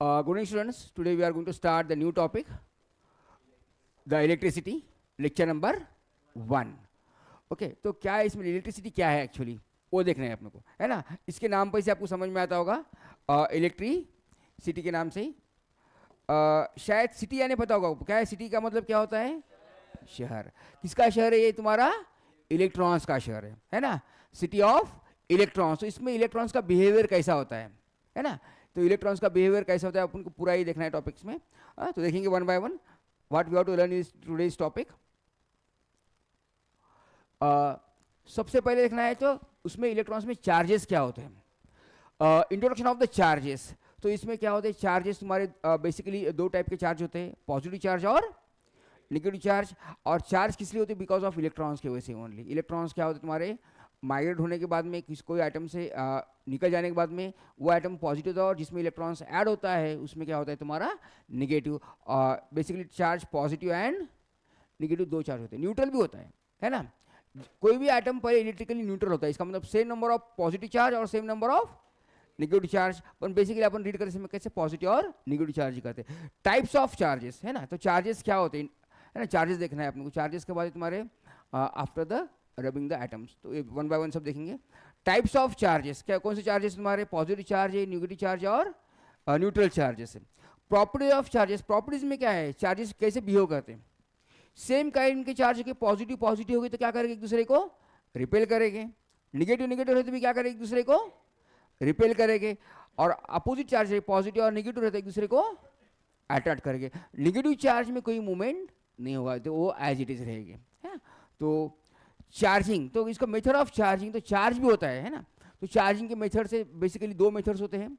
Good evening, students. Today we are going to start the new topic, the electricity, lecture number 1. Okay तो क्या है इसमें, electricity क्या है एक्चुअली वो देखना है अपने को, है ना. इसके नाम पर से आपको समझ में आता होगा, इलेक्ट्रिसिटी के नाम से ही. शायद सिटी यानी पता होगा क्या है. सिटी का मतलब क्या होता है? शहर. किसका शहर है ये? तुम्हारा इलेक्ट्रॉन्स का शहर है ना. City of electrons. तो इसमें इलेक्ट्रॉन्स का बिहेवियर कैसा होता है ना. तो इलेक्ट्रॉन्स का बिहेवियर कैसा होता है अपन को पूरा ही देखना है टॉपिक्स में. तो देखेंगे one by one what we have to learn is today's topic. सबसे पहले देखना है तो उसमें इलेक्ट्रॉन्स में चार्जेस क्या होते हैं. Introduction of the charges. तो इसमें क्या होते हैं चार्जेस तुम्हारे, बेसिकली दो टाइप के चार्ज होते हैं, पॉजिटिव चार्ज और नेगेटिव चार्ज. और चार्ज किस लिए होते हैं? बिकॉज ऑफ इलेक्ट्रॉन्स की वजह से ओनली. इलेक्ट्रॉन्स क्या होते हैं तुम्हारे, माइग्रेट होने के बाद में कोई आइटम से निकल जाने के बाद में वो आइटम पॉजिटिव होता है, और जिसमें इलेक्ट्रॉन्स ऐड होता है उसमें क्या होता है तुम्हारा negative. Basically charge positive and negative दो चार्ज होते हैं. न्यूट्रल भी होता है ना. कोई भी आइटम पहले इलेक्ट्रिकली न्यूट्रल होता है, इसका मतलब same number of positive charge और same number of negative charge. पर बेसिकली अपन रीड करते समय कैसे पॉजिटिव और नेगेटिव चार्ज करते हैं. टाइप्स ऑफ चार्जेस है ना. तो चार्जेस क्या होते हैं, है ना. चार्जेस देखना है अपने को. चार्जेस के बाद तुम्हारे after the rubbing the atoms. तो वन बाय वन सब देखेंगे. टाइप्स ऑफ चार्जेस क्या, कौन से चार्जेस तुम्हारे, पॉजिटिव चार्ज है, नेगेटिव चार्ज और न्यूट्रल चार्जेस है. Property of charges. प्रॉपर्टीज में क्या है, चार्जेस कैसे बिहेव करते हैं. सेम काइंड के चार्ज के पॉजिटिव पॉजिटिव होगी तो क्या करेंगे, एक दूसरे को रिपेल करेंगे. नेगेटिव नेगेटिव रहते भी क्या करेंगे, एक दूसरे को रिपेल करेंगे. और अपोजिट चार्ज है, पॉजिटिव और नेगेटिव रहते एक दूसरे को अट्रैक्ट करेंगे. नेगेटिव चार्ज में कोई मूवमेंट नहीं होगा, तो वो एज इट इज रहेगी, है ना. तो चार्जिंग, तो इसका मेथड ऑफ चार्जिंग, तो चार्ज भी होता है ना. तो चार्जिंग के मेथड से बेसिकली दो मेथड्स होते हैं,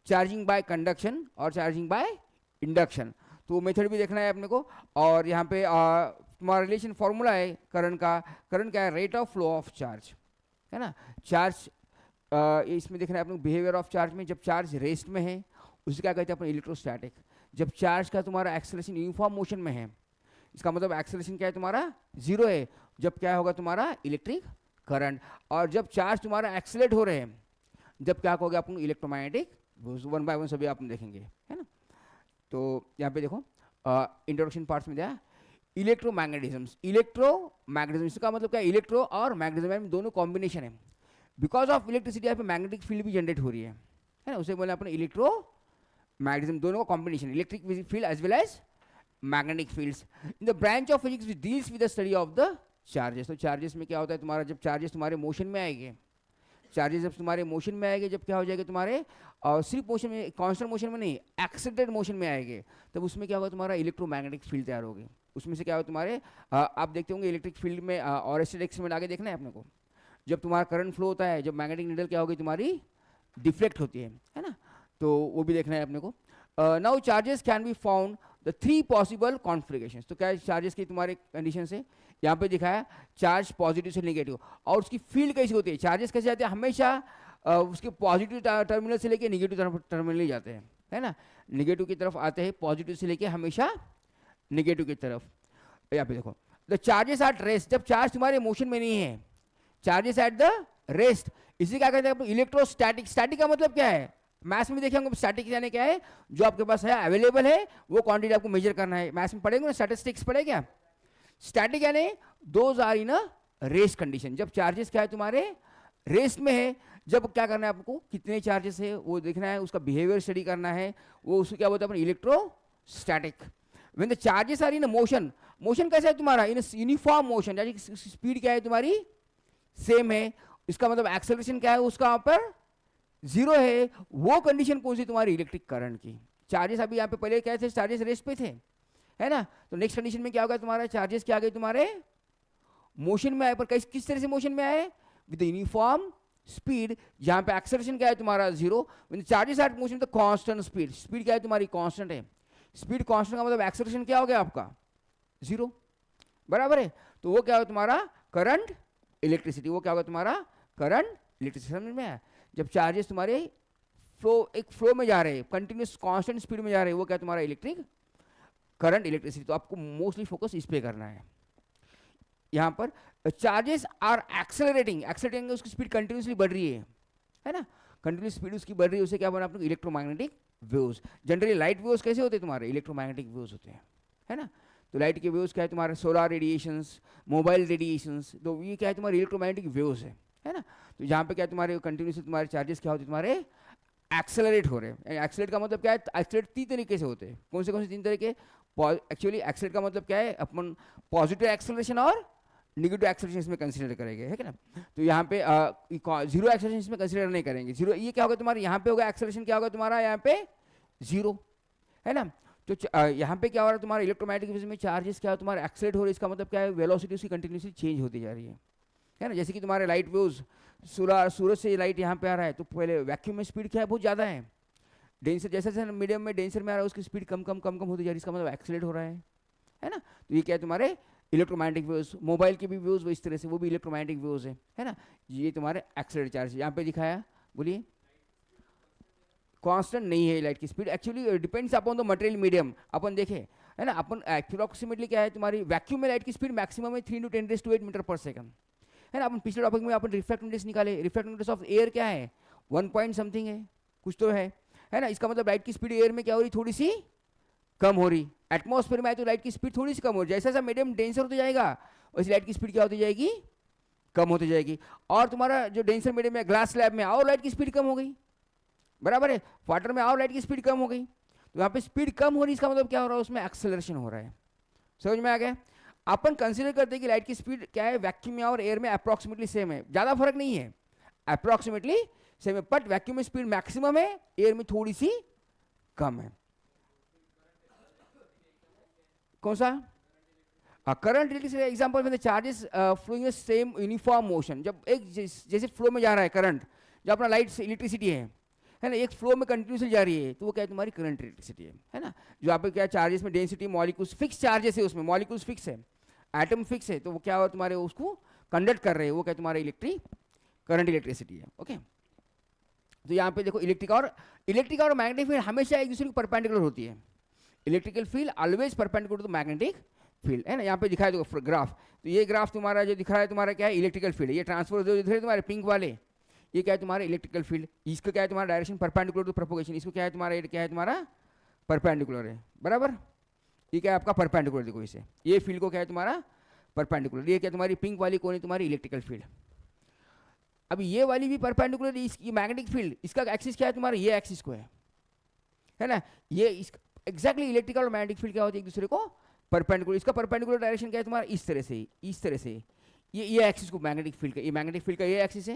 चार्जिंग बाय कंडक्शन और चार्जिंग बाय इंडक्शन. तो मेथड भी देखना है अपने को. और यहाँ पे तुम्हारा रिलेशन फॉर्मूला है करंट का. करंट क्या है, rate of flow of charge, है ना. चार्ज इसमें देखना है अपने को बिहेवियर ऑफ चार्ज में. जब चार्ज रेस्ट में है उसे क्या कहते हैं अपन, इलेक्ट्रोस्टैटिक. जब चार्ज का तुम्हारा एक्सेलरेशन यूनिफॉर्म मोशन में है, इसका मतलब एक्सेलरेशन क्या है तुम्हारा, जीरो है, जब क्या होगा तुम्हारा इलेक्ट्रिक करंट. और जब चार्ज तुम्हारा एक्सेलरेट हो रहे हैं जब क्या कहोगे अपन, इलेक्ट्रोमैग्नेटिक. वन बाय वन सभी आप देखेंगे, है ना. तो यहाँ पे देखो इंट्रोडक्शन पार्ट्स में दिया इलेक्ट्रोमैग्नेटिज्म. इलेक्ट्रोमैग्नेटिज्म इसका मतलब क्या है, इलेक्ट्रो और मैग्नेटिज्म दोनों कॉम्बिनेशन है. बिकॉज ऑफ इलेक्ट्रिसिटी यहाँ पे मैग्नेटिक फील्ड भी जनरेट हो रही है ना. उसे बोले अपने इलेक्ट्रो मैग्नेटिज्म, दोनों का combination, electric field as well as magnetic fields. In the branch of physics which deals with the study of the charges. तो चार्जेस में क्या होता है तुम्हारा, जब चार्जेस तुम्हारे मोशन में आएंगे, चार्जेस जब तुम्हारे मोशन में आएंगे, जब क्या हो जाएगा तुम्हारे, और सिर्फ मोशन में, कांस्टेंट मोशन में नहीं, एक्सेलरेटेड मोशन में आएंगे, तब उसमें क्या होगा तुम्हारा इलेक्ट्रोमैग्नेटिक फील्ड तैयार होगी. उसमें से क्या होगा तुम्हारे, आप देखते होंगे इलेक्ट्रिक फील्ड में और एक्सपेरिमेंट आगे देखना है अपने को. जब तुम्हारा करंट फ्लो होता है, जब मैग्नेटिक नीडल क्या होगी तुम्हारी डिफ्लेक्ट होती है ना. तो वो भी देखना है अपने को. Now charges can be found the three possible configurations. तो क्या है चार्जेस की तुम्हारे कंडीशन से यहाँ पे दिखाया, चार्ज पॉजिटिव से नेगेटिव. और उसकी फील्ड कैसी होती है, चार्जेस कैसे जाते हैं, हमेशा उसके पॉजिटिव टर्मिनल से लेके नेगेटिव टर्मिनल ही जाते हैं, है ना. नेगेटिव की तरफ आते हैं, पॉजिटिव से लेके हमेशा नेगेटिव की तरफ. यहाँ पे देखो, द चार्जेस एट रेस्ट. जब चार्ज तुम्हारे मोशन में नहीं है, चार्जेस एट द रेस्ट, इसे क्या कहते हैं, इलेक्ट्रोस्टैटिक. स्टैटिक का मतलब क्या है, मैथ्स में देखेंगे स्टैटिक यानी क्या है, जो आपके पास है अवेलेबल है वो क्वांटिटी आपको मेजर करना है. मैथ्स में पढ़ेंगे ना, स्टैटिस्टिक्स पढ़े क्या. स्टैटिक यानी those are in a rest condition. जब चार्जेस क्या है तुम्हारे रेस्ट में है, जब क्या करना है आपको, कितने चार्जेस है वो देखना है, उसका बिहेवियर स्टडी करना है, वो उसको क्या बोलते हैं अपन, electrostatic. When the charges are in motion, motion कैसा है तुम्हारा, इन यूनिफॉर्म मोशन, यानी स्पीड क्या है तुम्हारी सेम है, इसका मतलब एक्सेलरेशन क्या है उसका यहाँ पर जीरो है. वो कंडीशन कौन सी तुम्हारी, इलेक्ट्रिक करंट की. चार्जेस अभी यहाँ पे पहले क्या थे, चार्जेस रेस्ट पे थे, है ना. तो नेक्स्ट कंडीशन में क्या होगा तुम्हारा, चार्जेस क्या आ गए तुम्हारे मोशन में आए. पर किस तरह से मोशन में आए, विद यूनिफॉर्म स्पीड, जहां पे एक्सेलरेशन क्या है तुम्हारा जीरो. चार्जेस एट मोशन तो कांस्टेंट स्पीड, स्पीड क्या है तुम्हारी कांस्टेंट है. स्पीड कांस्टेंट का मतलब एक्सेलरेशन क्या हो गया आपका, जीरो, बराबर है. तो वो क्या होगा तुम्हारा करंट इलेक्ट्रिसिटी. वो क्या होगा तुम्हारा करंट इलेक्ट्रिसिटी. समझ में आया. जब चार्जेस तुम्हारे एक फ्लो में जा रहे हैं, कंटिन्यूस कांस्टेंट स्पीड में जा रहे हैं, वो क्या तुम्हारा इलेक्ट्रिक करंट इलेक्ट्रिसिटी. तो आपको मोस्टली फोकस इस पे करना है. यहाँ पर चार्जेस आर एक्सेलरेटिंग, एक्सेलरेटिंग उसकी स्पीड कंटिन्यूसली बढ़ रही है ना. कंटिन्यूस स्पीड उसकी बढ़ रही है, उसे क्या बना अपने electromagnetic waves. Generally light waves कैसे होते हैं तुम्हारे, इलेक्ट्रोमैग्नेटिक वेव्स होते हैं, है ना। तो लाइट के वेव्स क्या है तुम्हारे, सोलर रेडिएशंस, मोबाइल रेडिएशंस, तो ये क्या है तुम्हारे इलेक्ट्रोमैग्नेटिक वेव्स है ना। तो जहाँ पे क्या तुम्हारे कंटिन्यूसली तुम्हारे चार्जेस क्या होते हैं तुम्हारे एक्सेलरेट हो रहे हैं। एक्सेलरेट का मतलब क्या है, एक्सेलरेट 3 तरीके से होते हैं। कौन से 3 तरीके, एक्चुअली एक्सेलरेट का मतलब क्या है, अपन पॉजिटिव एक्सेलरेशन और नेगेटिव एक्सेलरेशन इसमें कंसीडर करेंगे, है ना। तो यहाँ पे जीरो एक्सेलरेशन इसमें कंसीडर नहीं करेंगे। जीरो ये क्या होगा तुम्हारे, यहाँ पे होगा एक्सेलरेशन क्या होगा तुम्हारा यहाँ पे जीरो, है ना। तो यहाँ पे क्या हो रहा है तुम्हारा इलेक्ट्रोमैग्नेटिक वेव्स में चार्जेस क्या है तुम्हारा एक्सेलरेट हो रही है। इसका मतलब क्या है, वेलोसिटी उसकी कंटिन्यूसली चेंज होती जा रही है ना। जैसे कि तुम्हारे लाइट वेव्स, सूरज से लाइट यहाँ पे आ रहा है, तो पहले वैक्यूम में स्पीड क्या है, बहुत ज़्यादा है। डेंसर जैसे जैसे मीडियम में डेंसर में आ रहा है, उसकी स्पीड कम कम कम कम होती जा रही है, इसका मतलब एक्सेलरेट हो रहा है ना। तो ये क्या है तुम्हारे इलेक्ट्रोमैग्नेटिक वेव्स। मोबाइल के भी वेव्स इस तरह से, वो भी इलेक्ट्रोमैग्नेटिक वेव्स है ना। ये तुम्हारे एक्सेलरेट चार्ज यहाँ पे दिखाया, बोलिए। कांस्टेंट नहीं है लाइट की speed, actually depends upon the material medium. अपन देखें, है ना, अपन अप्रोक्सीमेटली क्या है तुम्हारी वैक्यूम में लाइट की स्पीड मैक्सिमम है 3 × 10⁸ मीटर पर सेकंड, है ना। अपन पिछले टॉपिक में अपन रिफ्रैक्टिव इंडेक्स निकाले, रिफ्रैक्टिव इंडेक्स ऑफ एयर क्या है 1 पॉइंट समथिंग है, कुछ तो है ना। इसका मतलब लाइट की स्पीड एयर में क्या हो रही, थोड़ी सी कम हो रही। एटमॉस्फेयर में आए तो लाइट की स्पीड थोड़ी सी कम हो रही, जैसा जैसा मीडियम डेंसर होता जाएगा वैसे लाइट की स्पीड क्या होती जाएगी, कम होती जाएगी। और तुम्हारा जो डेंसर मीडियम है, ग्लास स्लैब में आओ लाइट की स्पीड कम हो गई, बराबर है। वाटर में आओ लाइट की स्पीड कम हो गई, तो यहाँ पे स्पीड कम हो रही, इसका मतलब क्या हो रहा है, उसमें एक्सेलरेशन हो रहा है। समझ में आ गया। अपन कंसीडर करते हैं कि लाइट की स्पीड क्या है वैक्यूम में और एयर में अप्रॉक्सीमेटली सेम है, ज़्यादा फर्क नहीं है, अप्रॉक्सीमेटली सेम है। बट वैक्यूम में स्पीड मैक्सिमम है, एयर में थोड़ी सी कम है। कौन सा, करंट एग्जांपल में charges flowing same uniform motion. जब एक जैसे फ्लो में जा रहा है करंट, जब अपना लाइट से इलेक्ट्रिसिटी है ना, एक फ्लो में कंटिन्यूसली जा रही है, तो वो क्या है तुम्हारी करंट इलेक्ट्रिसिटी है ना। जो यहाँ पे क्या चार्जेस में डेंसिटी मॉलिक्यूल्स फिक्स चार्जेस है, उसमें मॉलिक्यूल्स फिक्स है, एटम फिक्स है, तो वो क्या हो तुम्हारे उसको कंडक्ट कर रहे हैं, वो क्या तुम्हारे करंट इलेक्ट्रिसिटी है। ओके, तो यहाँ पे देखो इलेक्ट्रिक और मैग्नेटिक फील्ड हमेशा एक दूसरे को परपेंडिकुलर होती है। Electrical field always perpendicular to magnetic field, है ना। यहाँ पे दिखाया देखो ग्राफ, तो ये ग्राफ तुम्हारा जो दिख रहा है तुम्हारा क्या है इलेक्ट्रिकल फील्ड। ये ट्रांसफर जो दिख रहे तुम्हारे पिंक वाले, ये क्या है तुम्हारा इलेक्ट्रिकल फील्ड। इसका क्या है तुम्हारा डायरेक्शन परपेंडिकुलर टू प्रोपगेशन, इसको क्या है तुम्हारा, ये क्या है तुम्हारा परपेंडिकुलर है, बराबर। ये क्या है आपका परपेंडिकुलर, देखो इसे, ये फील्ड को क्या है तुम्हारा परपेंडिकुलर। ये क्या तुम्हारी पिंक वाली कौन है तुम्हारी इलेक्ट्रिकल फील्ड। अभी ये वाली भी परपेंडिकुलर, ये मैग्नेटिक फील्ड, इसका एक्सिस क्या है तुम्हारा, ये एक्सिस को है ना। ये एग्जैक्टली इलेक्ट्रिकल और मैग्नेटिक फील्ड क्या होती है एक दूसरे को परपेंडिकुलर। इसका परपेंडिकुलर डायरेक्शन क्या है तुम्हारा, इस तरह से ये एक्सिस को मैग्नेटिक फील्ड का, ये मैग्नेटिक फील्ड का ये एक्सिस है,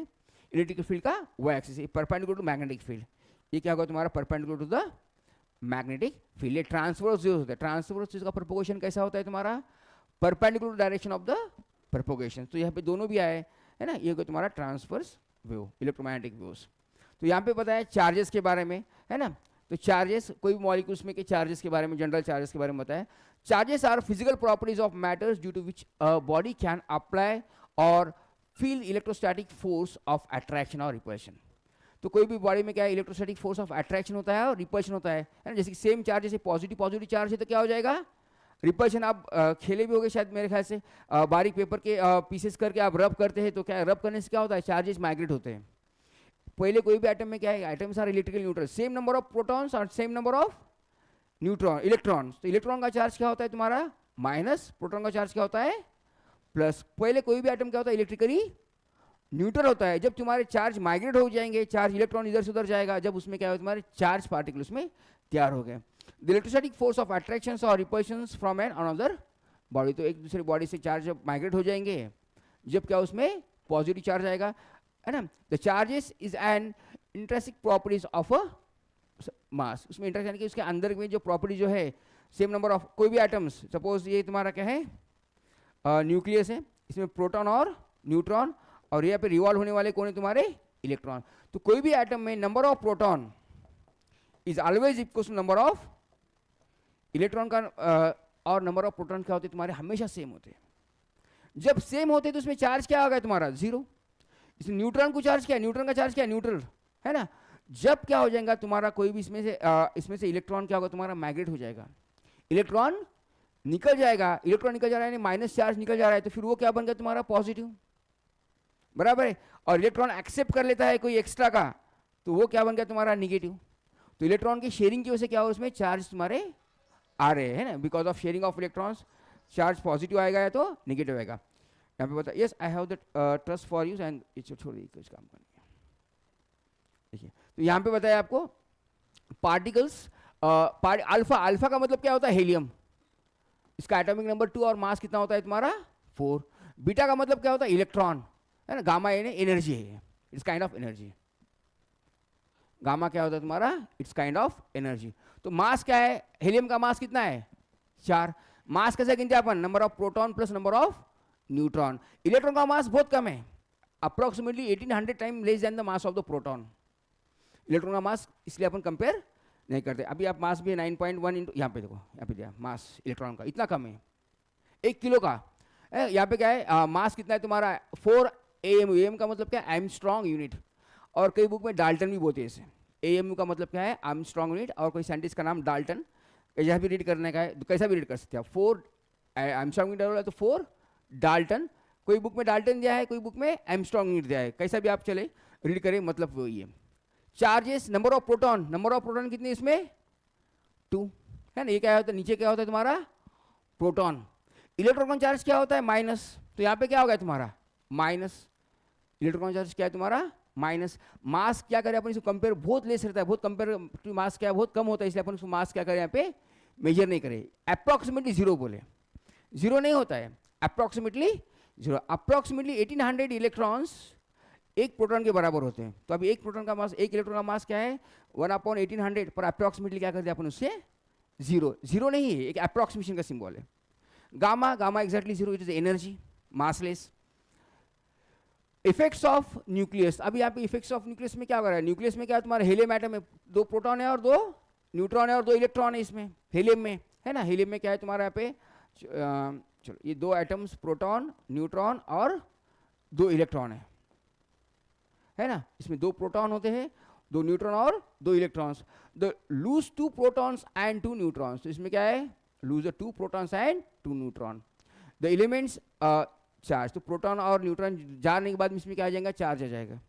इलेक्ट्रिकल फील्ड का वो एक्सिस है, परपेंडिकुलर टू मैग्नेटिक फील्ड। ये क्या होगा तुम्हारा perpendicular to the magnetic field. ये ट्रांसवर्स जो होता है, ट्रांसवर्स का प्रोपोगेशन कैसा होता है तुम्हारा, perpendicular direction of the propagation. तो यहाँ पे दोनों भी आए, है ना। ये होगा तुम्हारा ट्रांसवर्स वेव, इलेक्ट्रोमैग्नेटिक वेव्स। तो यहाँ पे बताया चार्जेस के बारे में, है ना। तो चार्जेस, कोई भी मॉलिक्यूल्स में के चार्जेस के बारे में, जनरल चार्जेस के बारे में बताया। Charges are physical properties of matters due to which a body can apply और feel electrostatic force of attraction और रिपल्शन। तो कोई भी बॉडी में क्या है इलेक्ट्रोस्टैटिक फोर्स ऑफ अट्रैक्शन होता है और रिपल्शन होता है ना। जैसे कि सेम चार्ज, जैसे पॉजिटिव चार्ज है तो क्या हो जाएगा रिपल्शन। आप खेले भी होगे शायद मेरे ख्याल से, बारीक पेपर के पीसेस करके आप रब करते हैं, तो क्या रब करने से क्या होता है, चार्जेस माइग्रेट होते हैं। पहले कोई भी एटम में क्या है, atoms are electrical neutral, same number of protons और same number of neutron electrons. तो इलेक्ट्रॉन का चार्ज क्या होता है तुम्हारा माइनस, प्रोटॉन का चार्ज क्या होता है प्लस। पहले कोई भी एटम क्या होता है इलेक्ट्रिकली न्यूट्रल होता है। जब तुम्हारे चार्ज माइग्रेट हो जाएंगे, चार्ज इलेक्ट्रॉन इधर से उधर जाएगा, जब उसमें क्या होगा तुम्हारे चार्ज पार्टिकल उसमें तैयार हो गए। The electrostatic force of attractions और repulsions from an another body, तो एक दूसरे बॉडी से चार्ज जब माइग्रेट हो जाएंगे, जब क्या उसमें पॉजिटिव चार्ज आएगा, है ना। The charges is an intrinsic properties of a mass. उसमें इंट्रिंसिक यानी कि उसके अंदर में जो प्रॉपर्टी जो है, सेम नंबर ऑफ कोई भी एटम्स, सपोज ये तुम्हारा क्या है न्यूक्लियस है, इसमें प्रोटॉन और न्यूट्रॉन, और यहाँ पे रिवॉल्व होने वाले कौन है तुम्हारे इलेक्ट्रॉन। तो कोई भी एटम में number of proton is always equal to number of electron का, और नंबर ऑफ प्रोटॉन क्या होते हैं तुम्हारे हमेशा सेम होते हैं। जब सेम होते हैं तो उसमें चार्ज क्या होगा तुम्हारा जीरो। इसमें न्यूट्रॉन को चार्ज क्या है, न्यूट्रॉन का चार्ज क्या है न्यूट्रल, है ना। जब क्या हो जाएगा तुम्हारा कोई भी इसमें से इलेक्ट्रॉन क्या होगा तुम्हारा माइग्रेट हो जाएगा, इलेक्ट्रॉन निकल जाएगा, इलेक्ट्रॉन निकल जा रहा है माइनस चार्ज निकल जा रहा है, तो फिर वो क्या बन गया तुम्हारा पॉजिटिव, बराबर है। और इलेक्ट्रॉन एक्सेप्ट कर लेता है कोई एक्स्ट्रा का, तो वो क्या बन गया तुम्हारा नेगेटिव। तो इलेक्ट्रॉन की शेयरिंग की वजह से क्या हो, उसमें चार्ज तुम्हारे आ रहे हैं ना, because of sharing of electrons charge positive आएगा या तो नेगेटिव आएगा। यहाँ पे बता, yes I have that trust for you and छोड़िए कुछ काम करने। देखिए तो यहाँ पे बताया आपको पार्टिकल्स, अल्फा, अल्फा का मतलब क्या होता है, हीलियम, इसका एटॉमिक नंबर 2 और मास कितना होता है तुम्हारा 4। बीटा का मतलब क्या होता है, इलेक्ट्रॉन, है ना, गामा एनर्जी है, it's kind of energy. Gamma क्या होता है तुम्हारा, इट्स काइंड ऑफ एनर्जी। तो मास क्या है, हीलियम का मास कितना है 4। मास कैसे गिनते हैं अपन, number of proton plus number of neutron. Electron का मास बहुत कम है, approximately 1800 time less than the mass of the proton. Electron का मास इसलिए अपन कंपेयर नहीं करते। अभी आप मास भी है 9.1 इंटू, यहाँ पे देखो, यहाँ पे दिया मास इलेक्ट्रॉन का इतना कम है 1 किलो का। यहाँ पे क्या है मास कितना है तुम्हारा 4 AMU। AMU का मतलब क्या है, एमस्ट्रॉन्ग यूनिट, और कई बुक में डाल्टन भी बोलते हैं इसे। AMU का मतलब क्या है, आर्मस्ट्रॉन्ग यूनिट, और कोई साइंटिस्ट का नाम डाल्टन, जहाँ भी रीड करने का है कैसा भी रीड कर सकते हैं आप। 4 आर्मस्ट्रॉन्ग यूनिट है तो 4 डाल्टन, कोई बुक में डाल्टन दिया है, कोई बुक में एमस्ट्रॉन्ग यूनिट दिया है, कैसा भी आप चले रीड करें, मतलब वही है। Charges, number of proton, number of proton कितने इसमें 2, है ना, ये क्या होता है, नीचे क्या होता है तुम्हारा प्रोटॉन। इलेक्ट्रॉन का चार्ज क्या होता है माइनस, तो यहाँ पे क्या हो गया तुम्हारा माइनस, इलेक्ट्रॉन चार्ज क्या है तुम्हारा माइनस। मास क्या करें अपन, इसको कंपेयर बहुत लेस रहता है, बहुत कंपेयर मास क्या है बहुत कम होता है, इसलिए अपन उसको मास क्या करें यहाँ पे मेजर नहीं करें। अप्रॉक्सीमेटली 0 बोले, 0 नहीं होता है, अप्रॉक्सीमेटली 0। अप्रॉक्सीमेटली 1800 इलेक्ट्रॉन्स एक प्रोटॉन के बराबर होते हैं। तो अभी एक प्रोटॉन का मास, एक इलेक्ट्रॉन का मास क्या है 1/1800, पर अप्रॉक्सीमेटली क्या कर दिया अपन उससे 0। 0 नहीं है, एक अप्रॉक्सीमेशन का सिंबल है। Gamma, gamma exactly 0, it is energy, massless. Effects of nucleus, अभी यहाँ पे इफेक्ट्स ऑफ न्यूक्लियस में क्या हो रहा है, न्यूक्लियस में क्या है तुम्हारा हीलियम एटम है, 2 प्रोटॉन है और 2 न्यूट्रॉन है और 2 इलेक्ट्रॉन है इसमें, हीलियम में, है ना। हीलियम में क्या है तुम्हारा यहाँ पे चलो ये 2 एटम्स, प्रोटॉन न्यूट्रॉन और 2 इलेक्ट्रॉन है ना। इसमें 2 प्रोटॉन होते हैं, 2 न्यूट्रॉन और 2 electrons. The lose 2 protons and 2 neutrons, तो इसमें क्या है lose 2 protons and 2 neutron. The elements charge, तो प्रोटॉन और न्यूट्रॉन जाने के बाद इसमें क्या आ जाएगा, चार्ज आ जाएगा।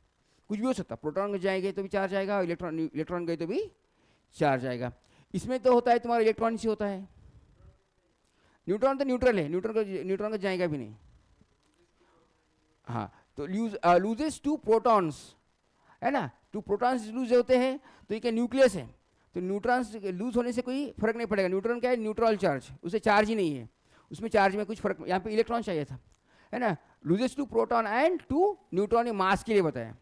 कुछ भी हो सकता है, प्रोटॉन जाएंगे तो भी चार्ज आएगा, इलेक्ट्रॉन गए तो भी चार्ज आएगा। इसमें तो होता है तुम्हारा इलेक्ट्रॉन से होता है, न्यूट्रॉन तो न्यूट्रल है, न्यूट्रॉन का जाएगा भी नहीं। हाँ, तो लूजेस 2 प्रोटॉन्स, है ना, 2 प्रोटॉन्स लूज होते हैं, तो ये क्या न्यूक्लियस है, तो न्यूट्रॉन्स लूज होने से कोई फर्क नहीं पड़ेगा। न्यूट्रॉन क्या है, न्यूट्रल चार्ज, उसे चार्ज ही नहीं है, उसमें चार्ज में कुछ फर्क, यहाँ पे इलेक्ट्रॉन चाहिए था, है ना। लूजेस 2 प्रोटॉन एंड 2 न्यूट्रॉन, ये मास के लिए बताया,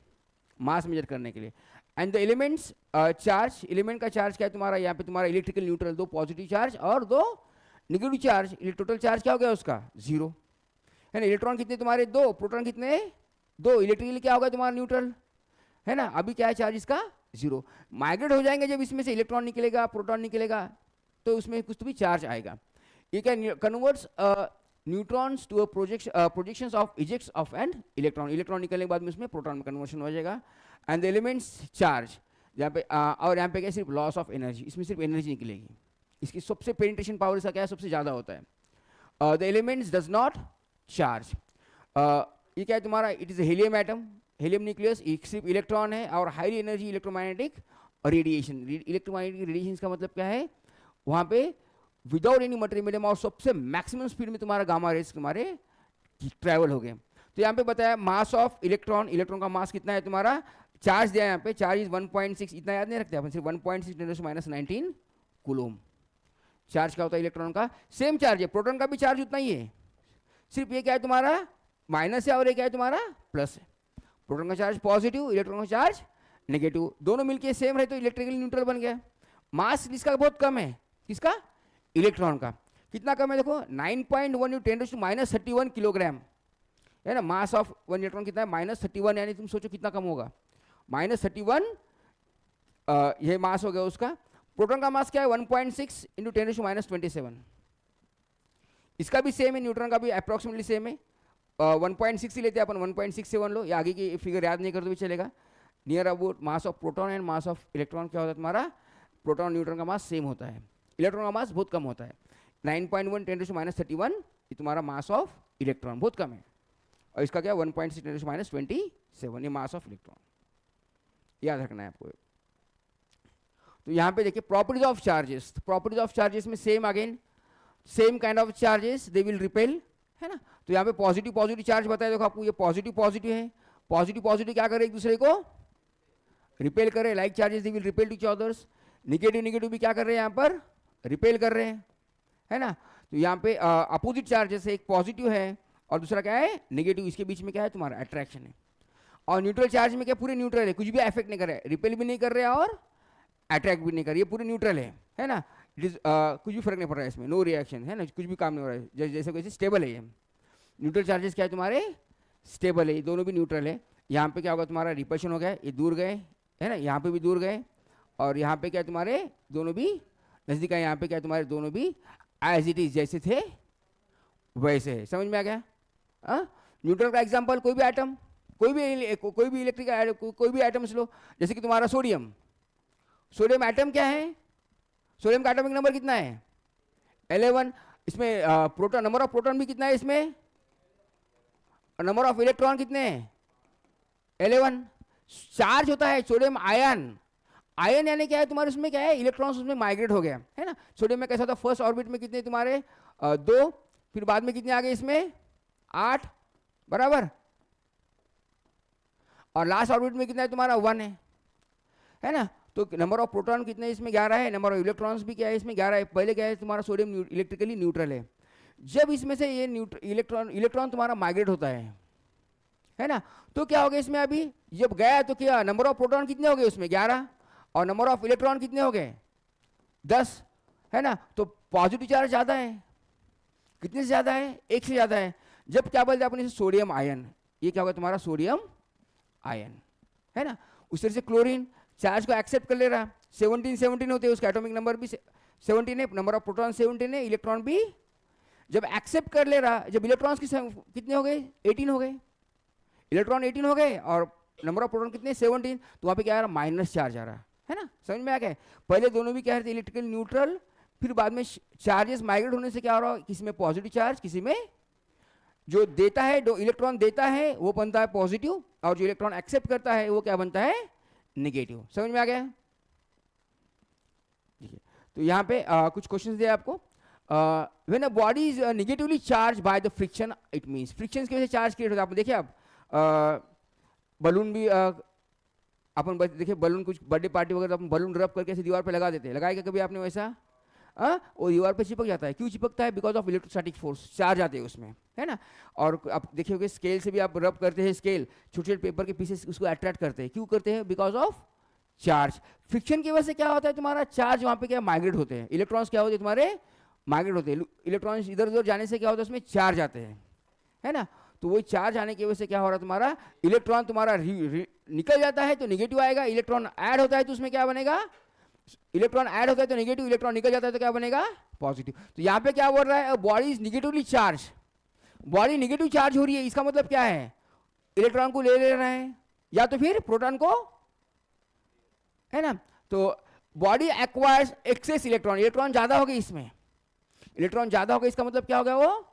मास मेजर करने के लिए। And the elements charge, element का चार्ज क्या है तुम्हारा, यहाँ पे तुम्हारा इलेक्ट्रिकल न्यूट्रल, 2 पॉजिटिव चार्ज और 2 नेगेटिव चार्ज, टोटल चार्ज क्या हो गया उसका 0, है ना। इलेक्ट्रॉन कितने तुम्हारे 2, प्रोटॉन कितने 2, इलेक्ट्रिकली क्या होगा तुम्हारा न्यूट्रल, है ना। अभी क्या है चार्ज इसका 0, माइग्रेट हो जाएंगे जब इसमें से इलेक्ट्रॉन निकलेगा, प्रोटॉन निकलेगा, तो उसमें कुछ तो भी चार्ज आएगा। ये क्या converts neutrons to projections of ejects of an electron, electron निकलने के बाद में उसमें प्रोटॉन में कन्वर्शन हो जाएगा। एंड द एलिमेंट्स चार्ज, यहाँ पे और यहाँ पे क्या सिर्फ लॉस ऑफ एनर्जी, इसमें सिर्फ एनर्जी निकलेगी, इसकी सबसे पेनिट्रेशन पावर इसका क्या है, सबसे ज़्यादा होता है। The elements does not charge, ये क्या है तुम्हारा, it is helium atom, helium nucleus, सिर्फ इलेक्ट्रॉन है, और highly energy electromagnetic radiation. Electromagnetic radiation का मतलब क्या है, वहाँ पे विदाउट एनी मटेरियल मीडियम और सबसे मैक्सिमम स्पीड में तुम्हारा गामा रेज तुम्हारे ट्रैवल हो गए। तो यहाँ पे बताया मास ऑफ इलेक्ट्रॉन, इलेक्ट्रॉन का मास कितना है तुम्हारा, चार्ज दिया है यहाँ पे, चार्ज इज 1.6, इतना याद नहीं रखते अपन, सिर्फ 1.6 × -19 कूलम चार्ज का होता है इलेक्ट्रॉन का। सेम चार्ज है, प्रोटॉन का भी चार्ज उतना ही है, सिर्फ ये क्या है तुम्हारा माइनस है और ये क्या है तुम्हारा प्लस है। प्रोटॉन का चार्ज पॉजिटिव, इलेक्ट्रॉन का चार्ज नेगेटिव, दोनों मिलके सेम रहे तो इलेक्ट्रिकली न्यूट्रल बन गया। मास इसका बहुत कम है, किसका, इलेक्ट्रॉन का। कितना कम है देखो, 9.1 × 10⁻31 किलोग्राम, है ना। मास ऑफ 1 इलेक्ट्रॉन कितना है -31, यानी तुम सोचो कितना कम होगा, -31 ये मास हो गया उसका। प्रोटॉन का मास क्या है 1.6 × 10⁻27, इसका भी सेम है, न्यूट्रॉन का भी अप्रॉक्सीमेटली सेम है। 1.6 ही लेते हैं अपन, 1.67 लो, या आगे की फिगर याद नहीं कर तो भी चलेगा। Near about mass of proton and mass of electron क्या होता है तुम्हारा, प्रोटॉन न्यूट्रॉन का मास सेम होता है, इलेक्ट्रॉन का मास बहुत कम होता है। 9.1 × 10⁻31 ये तुम्हारा मास ऑफ इलेक्ट्रॉन बहुत कम है, और इसका क्या 1.6 × 10⁻27 ये मास ऑफ इलेक्ट्रॉन। याद रखना है आपको। तो यहाँ पे देखिए properties of charges, properties of charges में same again same kind of charges they will repel, है ना। तो यहाँ पे पॉजिटिव पॉजिटिव चार्ज बताया, देखो आपको ये पॉजिटिव पॉजिटिव है, पॉजिटिव पॉजिटिव क्या करे एक दूसरे को रिपेल करे, like charges they will repel to each others. Negative negative भी क्या कर रहे हैं यहाँ पर रिपेल कर रहे हैं, है ना। तो यहाँ पे अपोजिट चार्जेस है, एक पॉजिटिव है और दूसरा क्या है निगेटिव, इसके बीच में क्या है तुम्हारा अट्रैक्शन है। और न्यूट्रल चार्ज में क्या पूरे न्यूट्रल है, कुछ भी अफेक्ट नहीं कर रहा है, रिपेल भी नहीं कर रहे हैं और अट्रैक्ट भी नहीं कर रही है, पूरे न्यूट्रल है ना। इट इज कुछ भी फर्क नहीं पड़ रहा है इसमें, नो रिएक्शन, है ना, कुछ भी काम नहीं हो रहा है, जैसे कैसे स्टेबल है ये। न्यूट्रल चार्जेस क्या है तुम्हारे स्टेबल है, ये दोनों भी न्यूट्रल है। यहाँ पे क्या होगा तुम्हारा रिपल्शन हो गया, ये दूर गए, है ना, यहाँ पे भी दूर गए, और यहाँ पे क्या है तुम्हारे दोनों भी नजदीक है, यहाँ पे क्या है तुम्हारे दोनों भी एज इट इज जैसे थे वैसे है। समझ में आ गया। न्यूट्रल का एग्जाम्पल कोई भी आइटम, कोई भी इलेक्ट्रिक कोई भी आइटम्स लो, जैसे कि तुम्हारा सोडियम, सोडियम एटम क्या है, सोडियम का एटॉमिक नंबर कितना है 11। इसमें प्रोटॉन, नंबर ऑफ प्रोटॉन भी कितना है इसमें, और नंबर ऑफ इलेक्ट्रॉन कितने हैं 11। चार्ज होता है सोडियम आयन, आयन यानी क्या है तुम्हारे उसमें क्या है इलेक्ट्रॉन्स उसमें माइग्रेट हो गया, है ना। सोडियम में कैसा होता है फर्स्ट ऑर्बिट में कितने तुम्हारे 2, फिर बाद में कितने आ गए इसमें 8 बराबर, और लास्ट ऑर्बिट में कितना है तुम्हारा 1 है ना। तो नंबर ऑफ प्रोटॉन कितने इसमें 11 है, नंबर ऑफ इलेक्ट्रॉन्स भी क्या है इसमें 11 है। पहले क्या है तुम्हारा सोडियम इलेक्ट्रिकली न्यूट्रल है, जब इसमें से ये इलेक्ट्रॉन तुम्हारा माइग्रेट होता है ना, तो क्या हो गया इसमें अभी जब गया तो क्या नंबर ऑफ प्रोटॉन कितने हो गए उसमें 11, और नंबर ऑफ इलेक्ट्रॉन कितने हो गए 10, है ना। तो पॉजिटिव चार्ज ज़्यादा है, कितने से ज़्यादा है 1 से ज़्यादा है। जब क्या बोलते हैं अपन इसे सोडियम आयन, ये क्या होगा तुम्हारा सोडियम आयन, है ना। उस तरह से क्लोरीन चार्ज को एक्सेप्ट कर ले रहा, 17 होते हैं उसका एटॉमिक नंबर भी 17 है, नंबर ऑफ प्रोटॉन 17 है, इलेक्ट्रॉन भी जब एक्सेप्ट कर ले रहा, जब इलेक्ट्रॉन्स कितने हो गए 18 हो गए, इलेक्ट्रॉन 18 हो गए और नंबर ऑफ प्रोटॉन कितने 17, तो वहाँ पे क्या आ रहा माइनस चार्ज आ रहा है ना। समझ में आ गया। पहले दोनों भी क्या रहते इलेक्ट्रिकल न्यूट्रल, फिर बाद में चार्जेस माइग्रेट होने से क्या हो रहा है, किसी में पॉजिटिव चार्ज, किसी में जो देता है, जो इलेक्ट्रॉन देता है वो बनता है पॉजिटिव, और जो इलेक्ट्रॉन एक्सेप्ट करता है वो क्या बनता है नेगेटिव। समझ में आ गया। तो यहाँ पे कुछ क्वेश्चंस दिए आपको। When a body is negatively charge by the friction, it means friction की वजह से चार्ज क्रिएट होता है। आप देखिए आप बलून भी अपन देखिए बलून कुछ बर्थडे पार्टी वगैरह अपन बलून रब करके ऐसे दीवार पे लगा देते हैं, लगाएगा कभी आपने वैसा, वो दीवार पे चिपक जाता है। क्यों चिपकता है, because of electrostatic force, charge आते हैं उसमें, है ना। और आप देखिए स्केल से भी आप रब करते हैं, स्केल छोटे छोटे पेपर के पीसेस उसको अट्रैक्ट करते हैं, क्यों करते हैं, बिकॉज ऑफ चार्ज। फ्रिक्शन की वजह से क्या होता है तुम्हारा चार्ज वहाँ पे क्या माइग्रेट होते हैं, इलेक्ट्रॉन्स क्या होते हैं तुम्हारे माइग्रेट होते हैं, इलेक्ट्रॉन्स इधर उधर जाने से क्या होता है उसमें चार्ज आते हैं, है ना। तो वही चार्ज आने की वजह से क्या हो रहा है तुम्हारा इलेक्ट्रॉन तुम्हारा निकल जाता है तो निगेटिव आएगा, इलेक्ट्रॉन ऐड होता है तो उसमें क्या बनेगा, इलेक्ट्रॉन ऐड होता है तो नेगेटिव, इलेक्ट्रॉन निकल जाता है तो क्या बनेगा पॉजिटिव। तो यहाँ पे क्या बोल रहा है, body is negatively charge, body negative charge हो रही है, इसका मतलब क्या है इलेक्ट्रॉन को ले रहा है या तो फिर प्रोटॉन को, है ना। तो body acquires excess electron, electron ज्यादा हो गए इसमें, इलेक्ट्रॉन ज्यादा हो गए, इसका मतलब क्या हो गया वो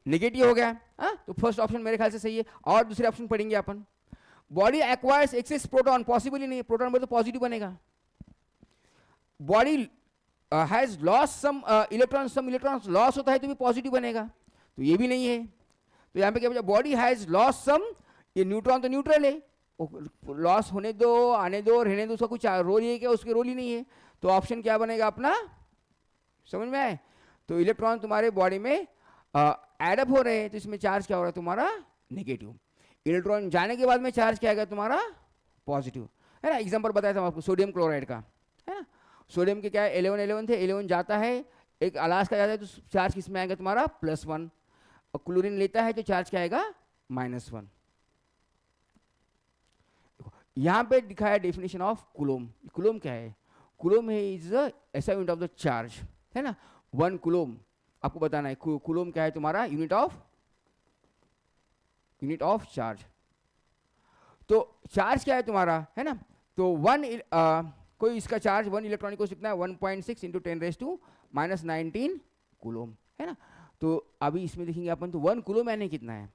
नेगेटिव हो गया। तो फर्स्ट ऑप्शन मेरे ख्याल से सही है, और दूसरे ऑप्शन पढ़ेंगे अपन। Body acquires excess proton, possible ही नहीं, प्रोटॉन में तो पॉजिटिव बनेगा। Body has loss some electron, some electrons loss होता है तो भी पॉजिटिव बनेगा, तो ये भी नहीं है। तो यहाँ पे क्या बोला, बॉडी हैज लॉस सम, ये न्यूट्रॉन तो न्यूट्रल है, लॉस होने दो, आने दो, रहने दो, उसका कुछ रोल ही है क्या, उसके रोल ही नहीं है। तो ऑप्शन क्या बनेगा अपना, समझ में आए। तो इलेक्ट्रॉन तुम्हारे बॉडी में एडअप हो रहे हैं तो इसमें चार्ज क्या हो रहा है तुम्हारा नेगेटिव, इलेक्ट्रॉन जाने के बाद में चार्ज क्या आएगा तुम्हारा पॉजिटिव, है ना। एग्जांपल बताया था आपको सोडियम क्लोराइड का, है ना। सोडियम के क्या है 11 थे, 11 जाता है, एक अलास्का जाता है तो चार्ज किस में आएगा तुम्हारा +1, और क्लोरीन लेता है तो चार्ज क्या आएगा -1। यहाँ पे दिखाया डेफिनेशन ऑफ कूलोम। कूलोम क्या है, कूलोम है इज ऐसा यूनिट ऑफ द चार्ज, है ना। 1 कूलोम आपको बताना है, कूलोम क्या है तुम्हारा यूनिट ऑफ चार्ज। तो चार्ज क्या है तुम्हारा, है ना। तो 1 कोई इसका चार्ज 1 इलेक्ट्रॉनिक को कितना है 1.6 × 10⁻⁹ कूलोम, है ना। तो अभी इसमें देखेंगे अपन, तो 1 कूलोम यानी कितना है,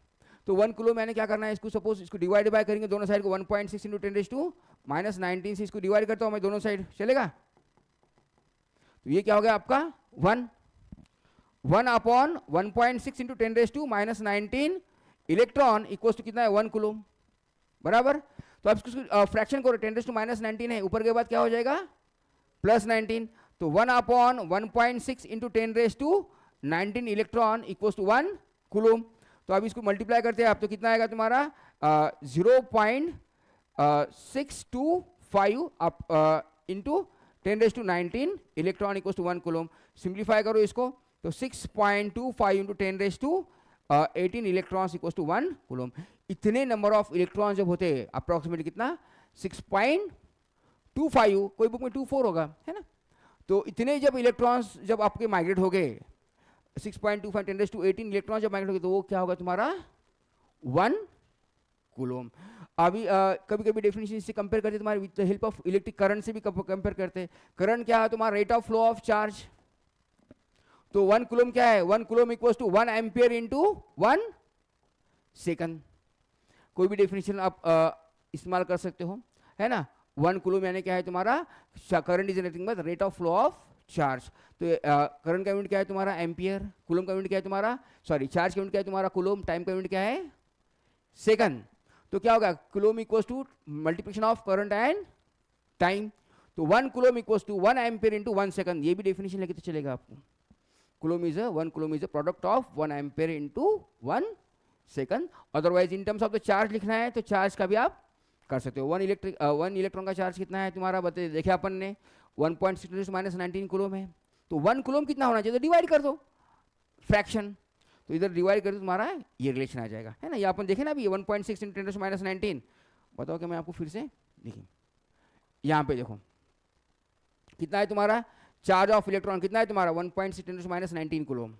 तो 1 कूलोम यानी क्या करना है, इसको सपोज इसको डिवाइड बाय करेंगे दोनों साइड को 1.6 × -19 से इसको डिवाइड करता हूँ मैं दोनों साइड, चलेगा? तो ये क्या हो गया आपका 1 upon 1.6 into 10⁻⁻19 electron equals to कितना है 1 कूलम, बराबर। तो अब इसको फ्रैक्शन करो, 10⁻⁻19 है, ऊपर के बाद क्या हो जाएगा +19, तो 1 upon 1.6 into 10⁻19 electron equals to 1 coulomb. तो अब इसको मल्टीप्लाई करते हैं आप, तो कितना आएगा तुम्हारा 0.625 into 10⁻19 electron equals to 1 coulomb. Simplify करो इसको, तो 6.25 into 10⁻18 electrons equals to 1 coulomb. इतने नंबर ऑफ इलेक्ट्रॉन जब होते हैं अप्रोक्सीमेटली कितना 6.25, कोई बुक में 24 होगा, है ना? तो इतने जब इलेक्ट्रॉन्स जब आपके माइग्रेट हो गए 6.25 10⁻18 इलेक्ट्रॉन जब माइग्रेट हो गए, तो वो क्या होगा तुम्हारा 1 कूलम। अभी कभी कभी डेफिनेशन से कंपेयर करते तुम्हारे with the help of electric current से भी कंपेयर करते हैं। करंट क्या है तुम्हारा rate of flow of charge, तो 1 कूलम क्या है 1 coulomb equals to 1 ampere into 1 second. कोई भी डेफिनेशन आप इस्तेमाल कर सकते हो, है ना? 1 कूलम यानी क्या है तुम्हारा current is nothing but rate of flow of charge. तो करंट का यूनिट क्या है तुम्हारा एम्पियर, कूलम का यूनिट क्या है तुम्हारा चार्ज का यूनिट क्या है तुम्हारा कूलम, टाइम का यूनिट क्या है सेकंड। तो क्या होगा coulomb equals to multiplication of current and time, तो 1 coulomb equals to 1 ampere into 1 second. ये भी डेफिनेशन लेके तो चलेगा आपको। 1 coulomb is a product of 1 ampere into 1 second. Otherwise in terms of the charge लिखना है तो चार्ज का भी आप कर सकते हो। 1 इलेक्ट्रॉन का चार्ज कितना है तुम्हारा बता देखे अपन ने 1.6 -19 कूलम है, तो 1 कूलम कितना होना चाहिए, तो डिवाइड कर दो फ्रैक्शन, तो इधर डिवाइड कर दो तुम्हारा ये रिलेशन आ जाएगा, है ना? ये अपन देखे ना अभी 1.6 इंटू 10⁻19। बताओ कि मैं आपको फिर से देखिए, यहाँ पे देखो कितना है तुम्हारा चार्ज ऑफ इलेक्ट्रॉन, कितना है तुम्हारा 1.6 इंटू 10⁻19 कूलम,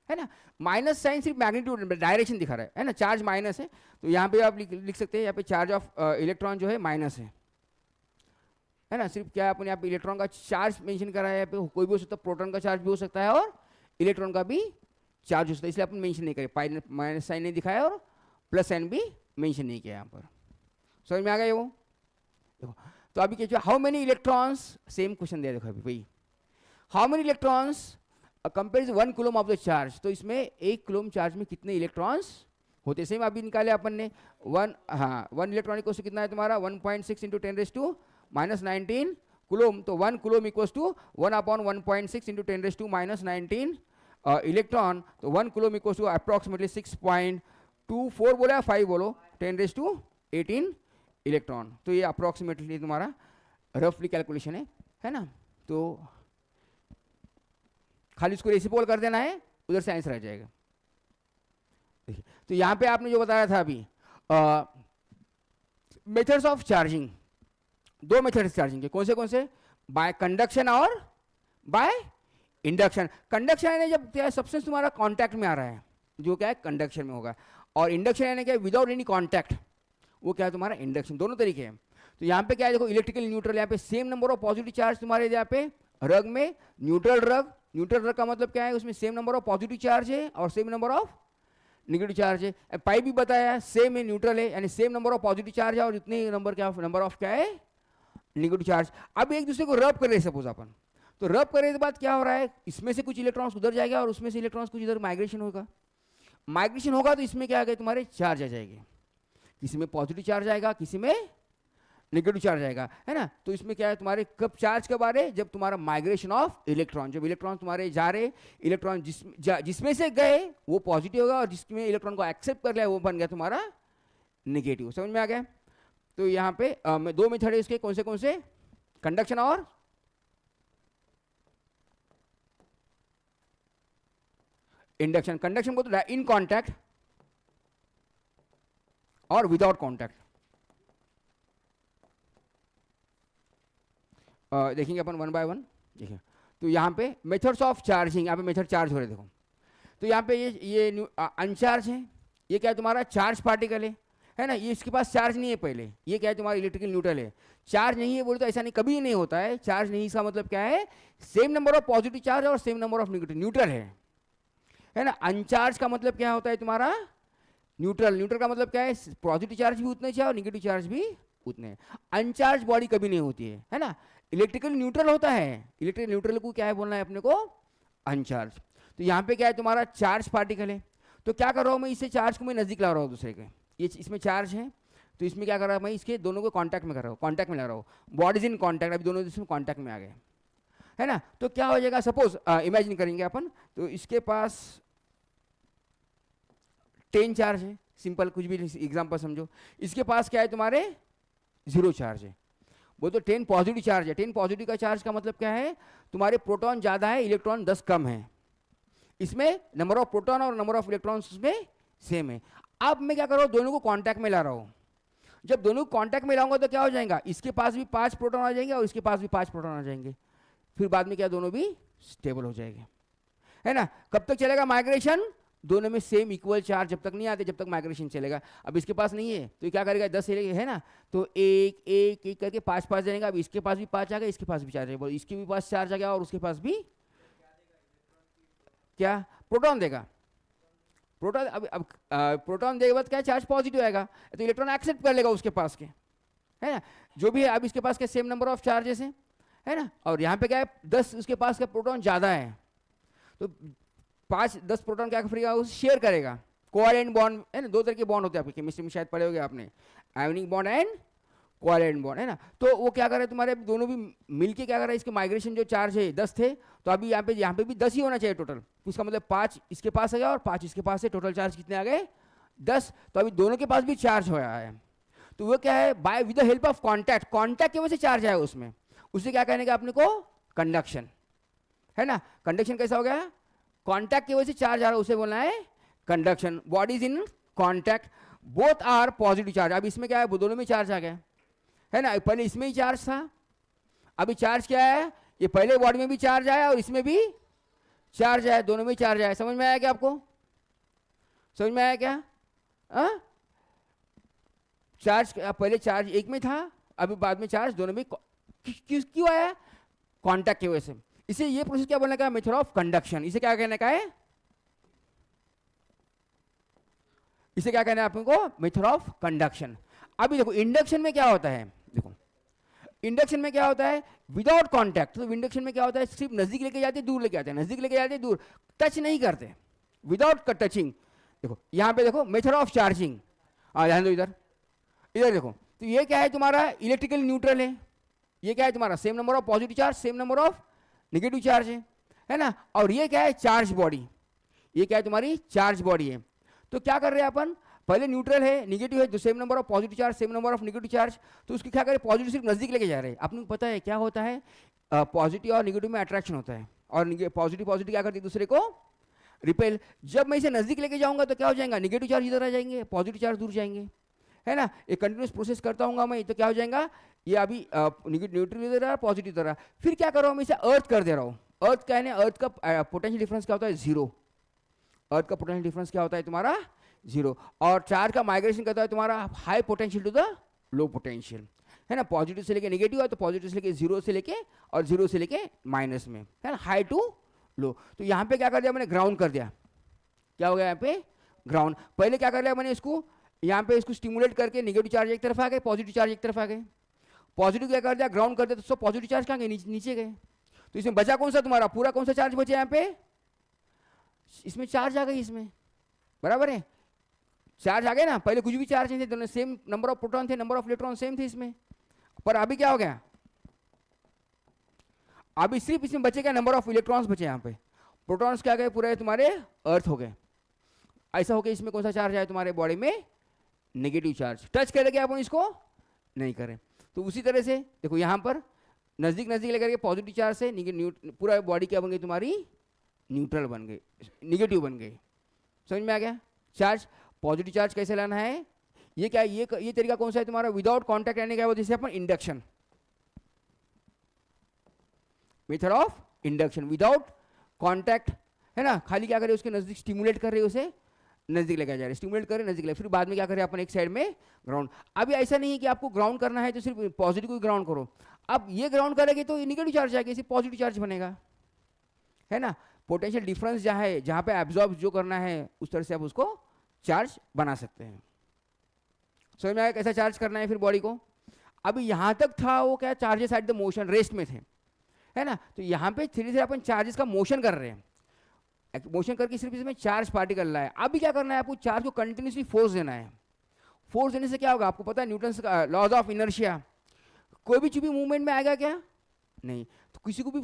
है ना? माइनस साइन सिर्फ मैग्नीट्यूड डायरेक्शन दिखा रहा है ना? चार्ज माइनस है, तो यहाँ पे आप लिख सकते हैं यहाँ पे चार्ज ऑफ इलेक्ट्रॉन जो है माइनस है ना? सिर्फ क्या है अपन यहाँ पे इलेक्ट्रॉन का चार्ज मेंशन करा है, यहाँ पे कोई भी हो सकता है, प्रोटॉन का चार्ज भी हो सकता है और इलेक्ट्रॉन का भी चार्ज हो सकता है, इसलिए अपन मेंशन नहीं करे, माइनस साइन नहीं दिखाया और प्लस साइन भी मेंशन नहीं किया यहाँ पर। समझ में आ गया वो? देखो तो अभी क्या how many electrons, same question दिया देखो अभी भाई, how many electrons compare 1 coulomb of the charge, तो इसमें 1 कूलम चार्ज में कितने इलेक्ट्रॉन्स होते, सेम अभी निकाले अपन ने 1 इलेक्ट्रॉन इक्वल्स टू कितना है तुम्हारा 1.6 इंटू 10⁻⁻19 कूलम, तो 1 coulomb equals to 1 upon 1.6 into 10⁻⁻19 electron, तो 1 कूलम इक्वल्स टू अप्रॉक्सीमेटली 6.24 बोला 5 बोलो 10⁻18 इलेक्ट्रॉन। तो ये अप्रॉक्सीमेटली तुम्हारा रफली कैलकुलेशन है ना? तो खाली इसको रेसिप्रोकल कर देना है, उधर से आंसर आ जाएगा। देखिए तो यहाँ पे आपने जो बताया था अभी methods of charging, 2 methods charging के, कौन से बाय कंडक्शन और बाय इंडक्शन। कंडक्शन यानी जब क्या है सब्सटेंस तुम्हारा कांटेक्ट में आ रहा है, जो क्या है कंडक्शन में होगा, और इंडक्शन यानी क्या विदाउट एनी कांटेक्ट, वो क्या है तुम्हारा इंडक्शन। दोनों तरीके हैं। तो यहाँ पे क्या है देखो इलेक्ट्रिकल न्यूट्रल, यहाँ पे same number of positive charge तुम्हारे यहाँ पे रग में, न्यूट्रल रग का मतलब क्या है उसमें same number of positive charge है और same number of negative charge है। पाइप भी बताया सेम है, न्यूट्रल है, यानी same number of positive charge है और इतने नंबर ऑफ क्या है नेगेटिव चार्ज। अब एक दूसरे को रब कर रहे हैं सपोज अपन, तो रब करने के बाद क्या हो रहा है, इसमें से कुछ इलेक्ट्रॉन्स उधर जाएगा और उसमें से इलेक्ट्रॉन्स कुछ इधर माइग्रेशन होगा, तो इसमें क्या आ गए तुम्हारे चार्ज आ जाएंगे, किसी में पॉजिटिव चार्ज आएगा, किसी में नेगेटिव चार्ज आएगा, है ना? तो इसमें क्या है तुम्हारे कब चार्ज कब आ रहे, जब तुम्हारा माइग्रेशन ऑफ इलेक्ट्रॉन, जब इलेक्ट्रॉन तुम्हारे जा रहे, इलेक्ट्रॉन जिसमें से गए वो पॉजिटिव होगा और जिसमें इलेक्ट्रॉन को एक्सेप्ट कर लिया वो बन गया तुम्हारा नेगेटिव। समझ में आ गया? तो यहाँ पे 2 मेथड है इसके, कौन से कंडक्शन और इंडक्शन। कंडक्शन को तो इन कॉन्टैक्ट और विदाउट कॉन्टैक्ट देखेंगे अपन 1 बाय 1। देखिए तो यहाँ पे मेथड्स ऑफ चार्जिंग, यहाँ पे मेथड चार्ज हो रहे देखो, तो यहाँ पे ये अनचार्ज है, ये क्या है तुम्हारा चार्ज पार्टिकल है ना? ये इसके पास चार्ज नहीं है पहले, ये क्या है तुम्हारा इलेक्ट्रिकल न्यूट्रल है। चार्ज नहीं है बोले तो ऐसा नहीं, कभी नहीं होता है चार्ज नहीं, इसका मतलब क्या है same number of positive charge और same number of negative, neutral है ना? अनचार्ज का मतलब क्या होता है तुम्हारा न्यूट्रल का मतलब क्या है पॉजिटिव चार्ज भी उतना चाहिए और नेगेटिव चार्ज भी उतने। अनचार्ज बॉडी कभी नहीं होती है ना। इलेक्ट्रिकल न्यूट्रल होता है, इलेक्ट्रिकल न्यूट्रल को क्या है बोलना है अपने को, अनचार्ज। तो यहाँ पे क्या है तुम्हारा चार्ज पार्टिकल है, तो क्या कर रहा हूँ मैं, इससे चार्ज को मैं नजदीक ला रहा हूँ दूसरे के, ये इसमें चार्ज है, तो इसमें क्या कर रहा हूँ मैं, इसके दोनों को कांटेक्ट में कर रहा हूँ, कांटेक्ट में ला रहा हूँ, बॉडीज इन कांटेक्ट, अभी दोनों इसमें कांटेक्ट में आ गए, है ना। तो क्या हो जाएगा, सपोज इमेजिन करेंगे अपन, तो इसके पास 10 चार्ज है, सिंपल कुछ भी एग्जांपल समझो, इसके पास क्या है तुम्हारे 0 चार्ज है, वो तो 10 पॉजिटिव चार्ज है। 10 पॉजिटिव का चार्ज का मतलब क्या है, तुम्हारे प्रोटॉन ज़्यादा है, इलेक्ट्रॉन 10 कम है, इसमें नंबर ऑफ प्रोटॉन और नंबर ऑफ इलेक्ट्रॉन्स उसमें सेम है। अब मैं क्या कर रहा हूँ, दोनों को कांटेक्ट में ला रहा हूँ, जब दोनों को कांटेक्ट में लाऊंगा तो क्या हो जाएगा, इसके पास भी 5 प्रोटॉन आ जाएंगे और इसके पास भी 5 प्रोटॉन आ जाएंगे, फिर बाद में क्या दोनों भी स्टेबल हो जाएंगे, है ना। कब तक चलेगा माइग्रेशन, दोनों में सेम इक्वल चार्ज जब तक नहीं आते, जब तक माइग्रेशन चलेगा। अब इसके पास नहीं है तो ये क्या करेगा, 10 है ना, तो एक एक एक करके 5 5 जाएगा। अब इसके पास भी 5 आ गया, इसके पास भी 4 जाएगा, इसके भी पास 4 आ गया और उसके पास भी क्या प्रोटॉन देगा, प्रोटॉन। अब प्रोटॉन देने के बाद क्या चार्ज पॉजिटिव आएगा, तो इलेक्ट्रॉन एक्सेप्ट कर लेगा उसके पास के, है ना, जो भी है। अब इसके पास क्या सेम नंबर ऑफ चार्जेस है ना, और यहाँ पे क्या है 10, उसके पास क्या प्रोटॉन ज़्यादा है, तो 5-10 प्रोटॉन क्या करेगा, उसे शेयर करेगा। कोवैलेंट बॉन्ड है ना, 2 तरह के बॉन्ड होते हैं, आपके केमिस्ट्री में शायद पढ़े होंगे आपने, ionic bond and covalent bond, है ना। तो वो क्या कर रहे हैं तुम्हारे दोनों भी मिलके क्या कर रहा है, इसके माइग्रेशन जो चार्ज है 10 थे, तो अभी यहाँ पे भी 10 ही होना चाहिए टोटल, इसका मतलब 5 इसके पास आ गया और 5 इसके पास है, टोटल चार्ज कितने आ गए 10। तो अभी दोनों के पास भी चार्ज हो रहा है, तो वो क्या है, by with the help of contact, contact की वजह से चार्ज आया उसमें, उसे क्या कहने का अपने को, कंडक्शन, है ना। कंडक्शन कैसा हो गया, कॉन्टैक्ट की वजह से चार्ज आ रहा है, उसे बोलना है conduction. Bodies in contact both are positive charge. अब इसमें क्या है, दोनों में चार्ज आ गया, है ना। पहले इसमें ही चार्ज था, अभी चार्ज क्या है, ये पहले बॉडी में भी चार्ज आया और इसमें भी चार्ज आया, दोनों में चार्ज आया। समझ में आया क्या आपको, समझ में आया क्या, चार्ज पहले चार्ज एक में था, अभी बाद में चार्ज दोनों में, क्यों आया, कांटेक्ट की वजह से। इसे ये प्रोसेस क्या बोलने का, मेथड ऑफ कंडक्शन, इसे क्या कहने का है, इसे क्या कहना है आपको, मेथड ऑफ कंडक्शन। अभी देखो इंडक्शन में क्या होता है, देखो इंडक्शन में क्या होता है, विदाउट कांटेक्ट। तो इंडक्शन में क्या होता है, सिर्फ नजदीक लेके जाते दूर लेके आते हैं, नजदीक लेके जाते दूर, टच नहीं करते, विदाउट टचिंग। देखो यहाँ पे देखो मेथड ऑफ चार्जिंग, ध्यान दो इधर, इधर देखो, तो ये क्या है तुम्हारा इलेक्ट्रिकल न्यूट्रल है, ये क्या है तुम्हारा same number of positive charge, same number of negative charge है ना। और ये क्या है चार्ज बॉडी, ये क्या है तुम्हारी चार्ज बॉडी है। तो क्या कर रहे हैं अपन, पहले न्यूट्रल है, नेगेटिव है, तो same number of positive charge, same number of negative charge, तो उसकी क्या करें, पॉजिटिव सिर्फ नजदीक लेके जा रहे हैं। आपको पता है क्या होता है, पॉजिटिव और नेगेटिव में अट्रैक्शन होता है, और पॉजिटिव पॉजिटिव क्या करते हैं दूसरे को रिपेल। जब मैं इसे नजदीक लेके जाऊंगा तो क्या हो जाएगा, नेगेटिव चार्ज इधर आ जाएंगे, पॉजिटिव चार्ज दूर जाएंगे, है ना। एक कंटिन्यूस प्रोसेस करता हूँ मैं, तो क्या हो जाएगा, ये अभी न्यूट्रल इधर आ, पॉजिटिव इधर आ, फिर क्या कर रहा हूँ मैं इसे अर्थ कर दे रहा हूँ। अर्थ क्या है, अर्थ का पोटेंशियल डिफरेंस क्या होता है, 0। अर्थ का पोटेंशियल डिफरेंस क्या होता है तुम्हारा 0, और चार्ज का माइग्रेशन करता है तुम्हारा high potential to the low potential, है ना। पॉजिटिव से लेके नेगेटिव है, तो पॉजिटिव से लेके 0 से लेके और 0 से लेके माइनस में, है ना, हाई टू लो। तो यहाँ पे क्या कर दिया मैंने, ग्राउंड कर दिया, क्या हो गया यहाँ पे ग्राउंड। पहले क्या कर लिया मैंने, इसको यहाँ पे इसको स्टिमुलेट करके नेगेटिव चार्ज एक तरफ आ गए, पॉजिटिव चार्ज एक तरफ आ गए, पॉजिटिव क्या कर दिया ग्राउंड कर दिया, तो सब पॉजिटिव चार्ज कहाँ गए, नीचे गए। तो इसमें बचा कौन सा तुम्हारा, पूरा कौन सा चार्ज बचा यहाँ पे, इसमें चार्ज आ गई, इसमें बराबर है, चार्ज आ गए ना। पहले कुछ भी चार्ज नहीं थे, दोनों सेम नंबर ऑफ प्रोटॉन थे, नंबर ऑफ इलेक्ट्रॉन सेम थे इसमें, पर अभी क्या हो गया, अभी सिर्फ इसमें बचे क्या, नंबर ऑफ इलेक्ट्रॉन्स बचे, यहाँ पे प्रोटॉन्स क्या गए पूरे तुम्हारे अर्थ हो गए। ऐसा हो गया, इसमें कौन सा चार्ज आया तुम्हारे बॉडी में, नेगेटिव चार्ज। टच करेंगे अपन इसको नहीं करें, तो उसी तरह से देखो यहाँ पर नजदीक नजदीक लेकर के पॉजिटिव चार्ज से पूरा बॉडी क्या बन गई तुम्हारी, न्यूट्रल बन गई, नेगेटिव बन गई। समझ में आ गया, चार्ज पॉजिटिव चार्ज कैसे लाना है, ये क्या ये तरीका कौन सा है तुम्हारा, विदाउट कॉन्टैक्ट रहने का, जैसे अपन induction, method of induction without contact, है ना। खाली क्या करे, उसके नजदीक स्टिमुलेट कर रहे हो, उसे नजदीक लेकर जा रहे, स्टिमुलेट करें नजदीक ले, फिर बाद में क्या करें अपन एक साइड में ग्राउंड। अभी ऐसा नहीं है कि आपको ग्राउंड करना है तो सिर्फ पॉजिटिव को ग्राउंड करो, अब ये ग्राउंड करेंगे तो नेगेटिव चार्ज आएगा, इसे पॉजिटिव चार्ज बनेगा, है ना। पोटेंशियल डिफरेंस जहाँ है, जहाँ पे एब्जॉर्ब जो करना है उस तरह से आप उसको चार्ज बना सकते हैं। समझ में आया कैसा चार्ज करना है फिर बॉडी को। अभी यहाँ तक था वो क्या, charges at the motion, rest में थे, है ना। तो यहाँ पे धीरे धीरे अपन चार्जेस का मोशन कर रहे हैं, मोशन करके सिर्फ इसमें चार्ज पार्टिकल रहा है। अभी क्या करना है आपको, चार्ज को कंटिन्यूसली फोर्स देना है। फोर्स देने से क्या होगा, आपको पता है न्यूटन का लॉज ऑफ इनर्शिया, कोई भी चीज भी मूवमेंट में आएगा क्या, नहीं। तो किसी को भी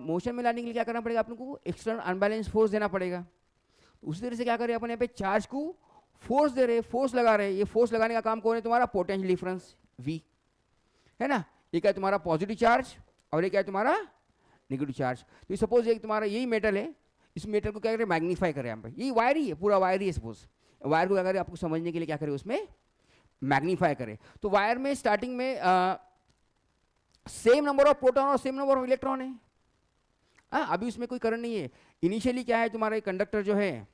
मोशन में लाने के लिए क्या करना पड़ेगा, अपने को एक्सटर्नल अनबैलेंस फोर्स देना पड़ेगा। तो उसी तरह से क्या करें अपन यहाँ पे चार्ज को फोर्स दे रहे, फोर्स लगा रहे। ये फोर्स लगाने का काम कौन है, तुम्हारा पोटेंशियल डिफरेंस V, है ना। ये क्या है तुम्हारा पॉजिटिव चार्ज, और ये क्या है तुम्हारा नेगेटिव चार्ज। तो ये सपोज एक तुम्हारा यही मेटल है, इस मेटल को क्या करें, मैग्नीफाई करें यहाँ पे, ये वायर ही है, पूरा वायर ही है। सपोज वायर को क्या करें, आपको समझने के लिए क्या करें, उसमें मैग्नीफाई करें। तो वायर में स्टार्टिंग में सेम नंबर ऑफ प्रोटॉन और सेम नंबर ऑफ इलेक्ट्रॉन है। अभी उसमें कोई करंट नहीं है। इनिशियली क्या है तुम्हारा कंडक्टर जो है,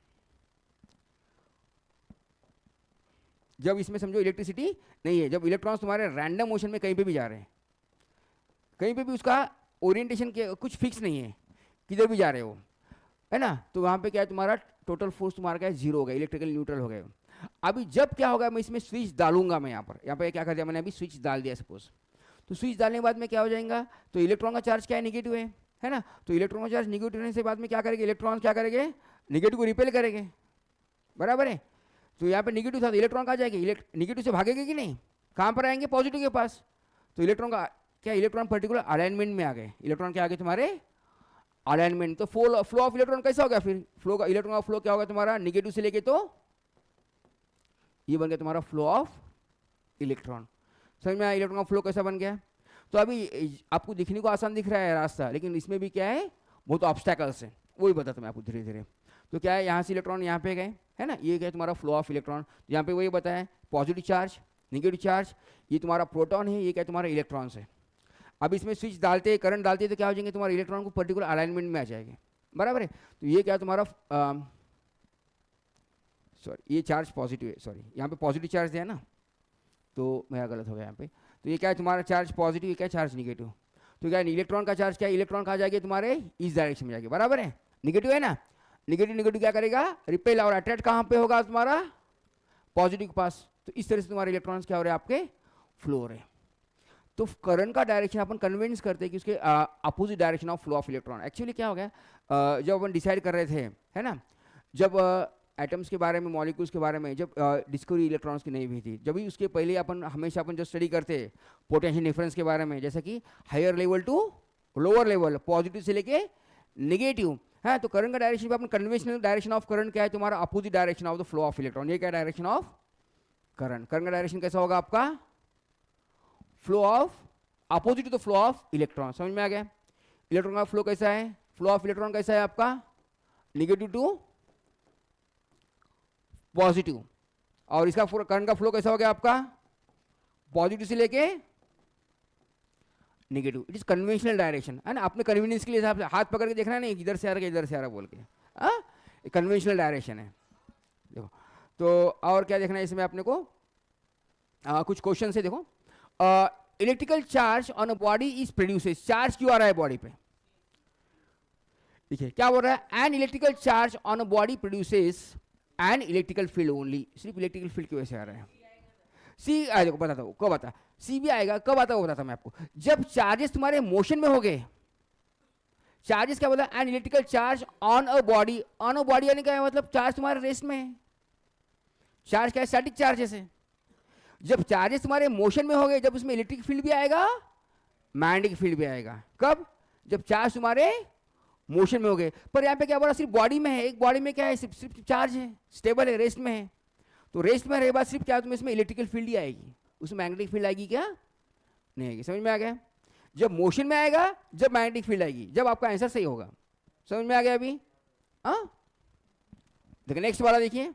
जब इसमें समझो इलेक्ट्रिसिटी नहीं है, जब इलेक्ट्रॉन्स तुम्हारे रैंडम मोशन में कहीं पे भी जा रहे हैं, कहीं पे भी उसका ओरिएंटेशन के कुछ फिक्स नहीं है, किधर भी जा रहे हो, है ना। तो वहाँ पे क्या है तुम्हारा टोटल फोर्स तुम्हारा क्या है, जीरो हो गया, इलेक्ट्रिकल न्यूट्रल हो गया। अभी जब क्या होगा, मैं इसमें स्विच डालूंगा, मैं यहाँ पे क्या कर दिया मैंने, अभी स्विच डाल दिया सपोज। तो स्विच डालने के बाद में क्या हो जाएगा, तो इलेक्ट्रॉन का चार्ज क्या है, निगेटिव है ना। तो इलेक्ट्रॉन का चार्ज निगेटिव होने से बाद में क्या करेंगे, इलेक्ट्रॉन क्या करेंगे, निगेटिव को रिपेल करेंगे, बराबर है। तो यहाँ पे निगेटिव था तो इलेक्ट्रॉन कहाँ जाएंगे, निगेटिव से भागेंगे कि नहीं, कहाँ पर आएंगे, पॉजिटिव के पास। तो इलेक्ट्रॉन का क्या, इलेक्ट्रॉन पर्टिकुलर अलाइनमेंट में आ गए, इलेक्ट्रॉन क्या आ गए तुम्हारे अलाइनमेंट। तो फ्लो ऑफ इलेक्ट्रॉन कैसा होगा, फिर फ्लो का इलेक्ट्रॉन का फ्लो क्या होगा तुम्हारा, निगेटिव से लेके तो ये बन गया तुम्हारा फ्लो ऑफ इलेक्ट्रॉन। समझ में आया इलेक्ट्रॉन का फ्लो कैसा बन गया। तो अभी आपको दिखने को आसान दिख रहा है रास्ता, लेकिन इसमें भी क्या है, बहुत ऑब्स्टैकल्स है, वही बताता मैं आपको धीरे धीरे। तो क्या है, यहाँ से इलेक्ट्रॉन यहाँ पे गए, है ना, ये क्या है तुम्हारा फ्लो ऑफ इलेक्ट्रॉन। यहाँ पे वही बताया, पॉजिटिव चार्ज निगेटिव चार्ज, ये तुम्हारा प्रोटॉन है, ये क्या तुम्हारा इलेक्ट्रॉन्स है। अब इसमें स्विच डालते करंट डालते तो क्या हो जाएंगे, तुम्हारे इलेक्ट्रॉन को पर्टिकुलर अलाइनमेंट में आ जाएंगे, बराबर है। तो ये क्या तुम्हारा सॉरी, ये चार्ज पॉजिटिव है, सॉरी यहाँ पे पॉजिटिव चार्ज दिया ना, तो मेरा गलत हो गया यहाँ पे। तो ये क्या है तुम्हारा चार्ज पॉजिटिव, ये क्या चार्ज निगेटिव। तो क्या है, इलेक्ट्रॉन का चार्ज क्या है, इलेक्ट्रॉन कहाँ जाएगी तुम्हारे इस डायरेक्शन में जाएगी, बराबर है। निगेटिव है ना, निगेटिव क्या करेगा, रिपेल, और अट्रैक्ट कहाँ पे होगा तुम्हारा पॉजिटिव के पास। तो इस तरह से तुम्हारे इलेक्ट्रॉन्स क्या हो रहे हैं, आपके फ्लो हो रहे हैं। तो करंट का डायरेक्शन अपन कन्विंस करते हैं कि उसके opposite direction of flow of electron. Actually क्या हो गया, जब अपन डिसाइड कर रहे थे, है ना, जब एटम्स के बारे में, मॉलिक्यूल्स के बारे में जब डिस्कवरी इलेक्ट्रॉन्स की नहीं हुई थी, जब भी उसके पहले हमेशा अपन जो स्टडी करते हैं पोटेंशियल डिफरेंस के बारे में, जैसे कि higher level to lower level, positive से लेके नेगेटिव, है। तो करंट का डायरेक्शन भी अपन कन्वेंशनल डायरेक्शन ऑफ करंट क्या है तुम्हारा, opposite direction of the flow of electron. ये क्या डायरेक्शन ऑफ करंट का डायरेक्शन कैसा होगा आपका, flow of opposite to the flow of electron. समझ में आ गया, इलेक्ट्रॉन का फ्लो कैसा है, फ्लो ऑफ इलेक्ट्रॉन कैसा है आपका, निगेटिव टू पॉजिटिव। और इसका करंट का फ्लो कैसा हो गया आपका, पॉजिटिव से लेके negative. It is conventional direction, है ना। अपने कन्वीनियंस के लिए हिसाब से हाथ पकड़ के देखना नहीं, इधर से आ रहा है इधर से आ रहा बोल के, कन्वेंशनल डायरेक्शन है। देखो तो और क्या देखना है इसमें अपने को, कुछ क्वेश्चन है। देखो, electrical charge on a body is produces, charge क्यों आ रहा है बॉडी पे, देखिए क्या बोल रहा है, an electrical charge on a body produces an electrical field only. सिर्फ इलेक्ट्रिकल फील्ड की वजह से आ रहा है। सी देखो बताता हूँ कब आता, सी भी आएगा कब आता वो बताता मैं आपको, जब चार्जेस तुम्हारे मोशन में हो गए। चार्जेस क्या बोला, an electrical charge on a body, on a body यानी क्या है, मतलब चार्ज तुम्हारे रेस्ट में है। चार्ज क्या है, स्टैटिक चार्जेस है। जब चार्जेस तुम्हारे मोशन में हो गए, जब उसमें इलेक्ट्रिक फील्ड भी आएगा, मैग्नेटिक फील्ड भी आएगा। कब, जब चार्ज तुम्हारे मोशन में हो गए। पर यहाँ पे क्या बोला, सिर्फ बॉडी में है, एक बॉडी में क्या है, सिर्फ चार्ज है, स्टेबल है, रेस्ट में है। तो रेस्ट में रहे बाद सिर्फ क्या तुम्हें इसमें इलेक्ट्रिकल फील्ड ही आएगी, उसमें मैग्नेटिक फील्ड आएगी क्या, नहीं आएगी। समझ में आ गया, जब मोशन में आएगा, जब मैग्नेटिक फील्ड आएगी, जब आपका आंसर सही होगा। समझ में आ गया अभी, हाँ। देखिए नेक्स्ट वाला देखिए,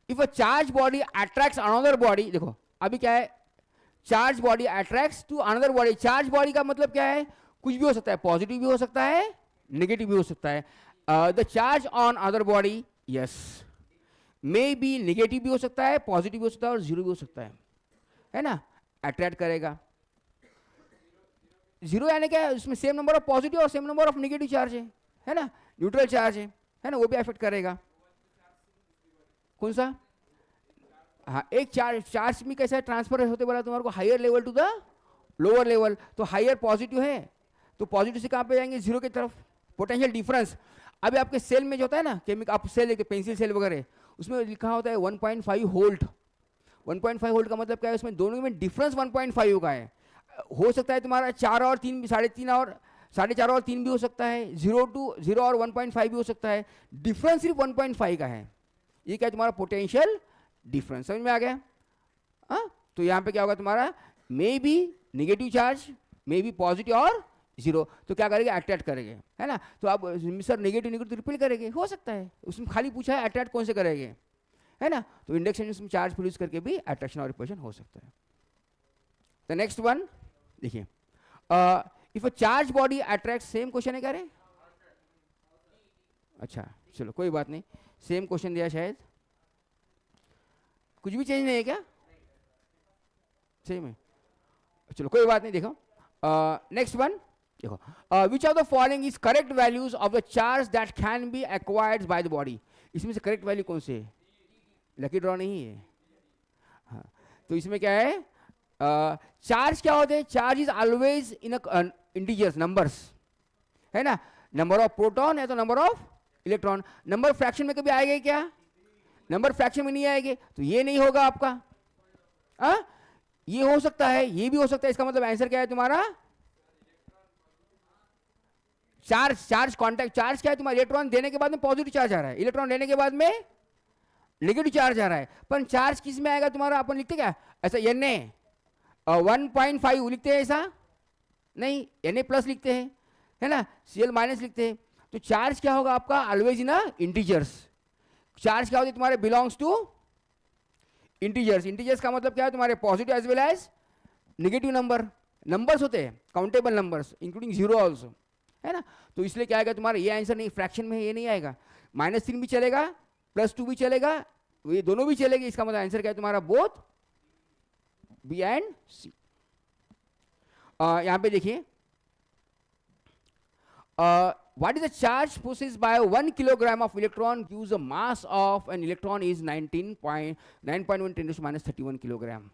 if a charge body attracts another body. देखो अभी क्या है, charge body attracts to another body. Charge body का मतलब क्या है, कुछ भी हो सकता है, पॉजिटिव भी हो सकता है, नेगेटिव भी हो सकता है। The charge on other body, yes, may be negative भी हो सकता है, पॉजिटिव भी हो सकता है, और जीरो भी हो सकता है ना। अट्रैक्ट करेगा, जीरो यानी क्या, उसमें सेम नंबर ऑफ पॉजिटिव और same number of negative charge है ना, न्यूट्रल चार्ज है ना, वो भी अफेक्ट करेगा। कौन सा, हाँ, एक चार्ज में कैसा ट्रांसफर होते बोला तुम्हारे को, higher level to the lower level, तो हायर पॉजिटिव है तो पॉजिटिव से कहाँ पे जाएंगे, जीरो की तरफ, पोटेंशियल डिफरेंस। अभी आपके सेल में जो होता है ना केमिकल, आप सेल देखते पेंसिल सेल वगैरह, उसमें लिखा होता है 1.5 वोल्ट। 1.5 वोल्ट का मतलब क्या है, उसमें दोनों में डिफरेंस 1.5 का है। हो सकता है तुम्हारा 4 और 3 भी, 3.5 और 4.5 और 3 भी हो सकता है, 0 और 1.5 भी हो सकता है, डिफरेंस सिर्फ 1.5 का है। ये क्या है तुम्हारा पोटेंशियल डिफरेंस, समझ में आ गया? हाँ, तो यहाँ पे क्या होगा तुम्हारा, may be negative charge, may be positive और जीरो, तो क्या करेंगे, अट्रैक्ट करेंगे, है ना। तो आप सर नेगेटिव नेगेटिव रिपील करेंगे, हो सकता है, उसमें खाली पूछा है अट्रैक्ट कौन से करेंगे, है ना। तो इंडक्शन में चार्ज प्रोड्यूस करके भी अट्रैक्शन और रिपल्शन हो सकता है। द नेक्स्ट वन देखिए, if a charge body attract, same question है क्या रे? अच्छा चलो कोई बात नहीं, सेम क्वेश्चन दिया शायद, कुछ भी चेंज नहीं है क्या? सेम है, चलो कोई बात नहीं। देखो नेक्स्ट वन देखो, which of the following is correct values of the charge that can be acquired by the body. इसमें से करेक्ट वैल्यू कौन से है? लकी ड्रॉ नहीं है। हाँ, तो इसमें क्या है, चार्ज क्या होते हैं, charge is always in integers, numbers, है ना। नंबर ऑफ प्रोटॉन है तो number of electron, number fraction में कभी आएगा क्या? नंबर फ्रैक्शन में नहीं आएंगे, तो ये नहीं होगा आपका। ये हो सकता है, ये भी हो सकता है, इसका मतलब आंसर क्या है तुम्हारा, चार्ज कांटेक्ट चार्ज क्या है तुम्हारा, इलेक्ट्रॉन देने के बाद में पॉजिटिव चार्ज आ रहा है, इलेक्ट्रॉन लेने के बाद में नेगेटिव चार्ज आ रहा है, पर चार्ज किस में आएगा तुम्हारा, अपन लिखते क्या ऐसा, Na 1.5 लिखते हैं, ऐसा नहीं, Na प्लस लिखते हैं, है ना, Cl माइनस लिखते हैं। तो चार्ज क्या होगा आपका, ऑलवेज इन इंटीजर्स। चार्ज क्या होती है तुम्हारे, बिलोंग्स टू इंटीजर्स। इंटीजर्स का मतलब क्या है तुम्हारे, positive as well as negative number, numbers होते हैं, countable numbers including zero also, है ना। तो इसलिए क्या आएगा तुम्हारा, ये आंसर नहीं, फ्रैक्शन में ये नहीं आएगा। -3 भी चलेगा, +2 भी चलेगा, ये दोनों भी चलेगी, इसका मतलब आंसर क्या है तुम्हारा, बोथ बी एंड सी। यहां पे देखिए, what is the charge possessed by 1 kilogram of electron gives the mass of an electron is 9.1 × 10⁻³ kilogram.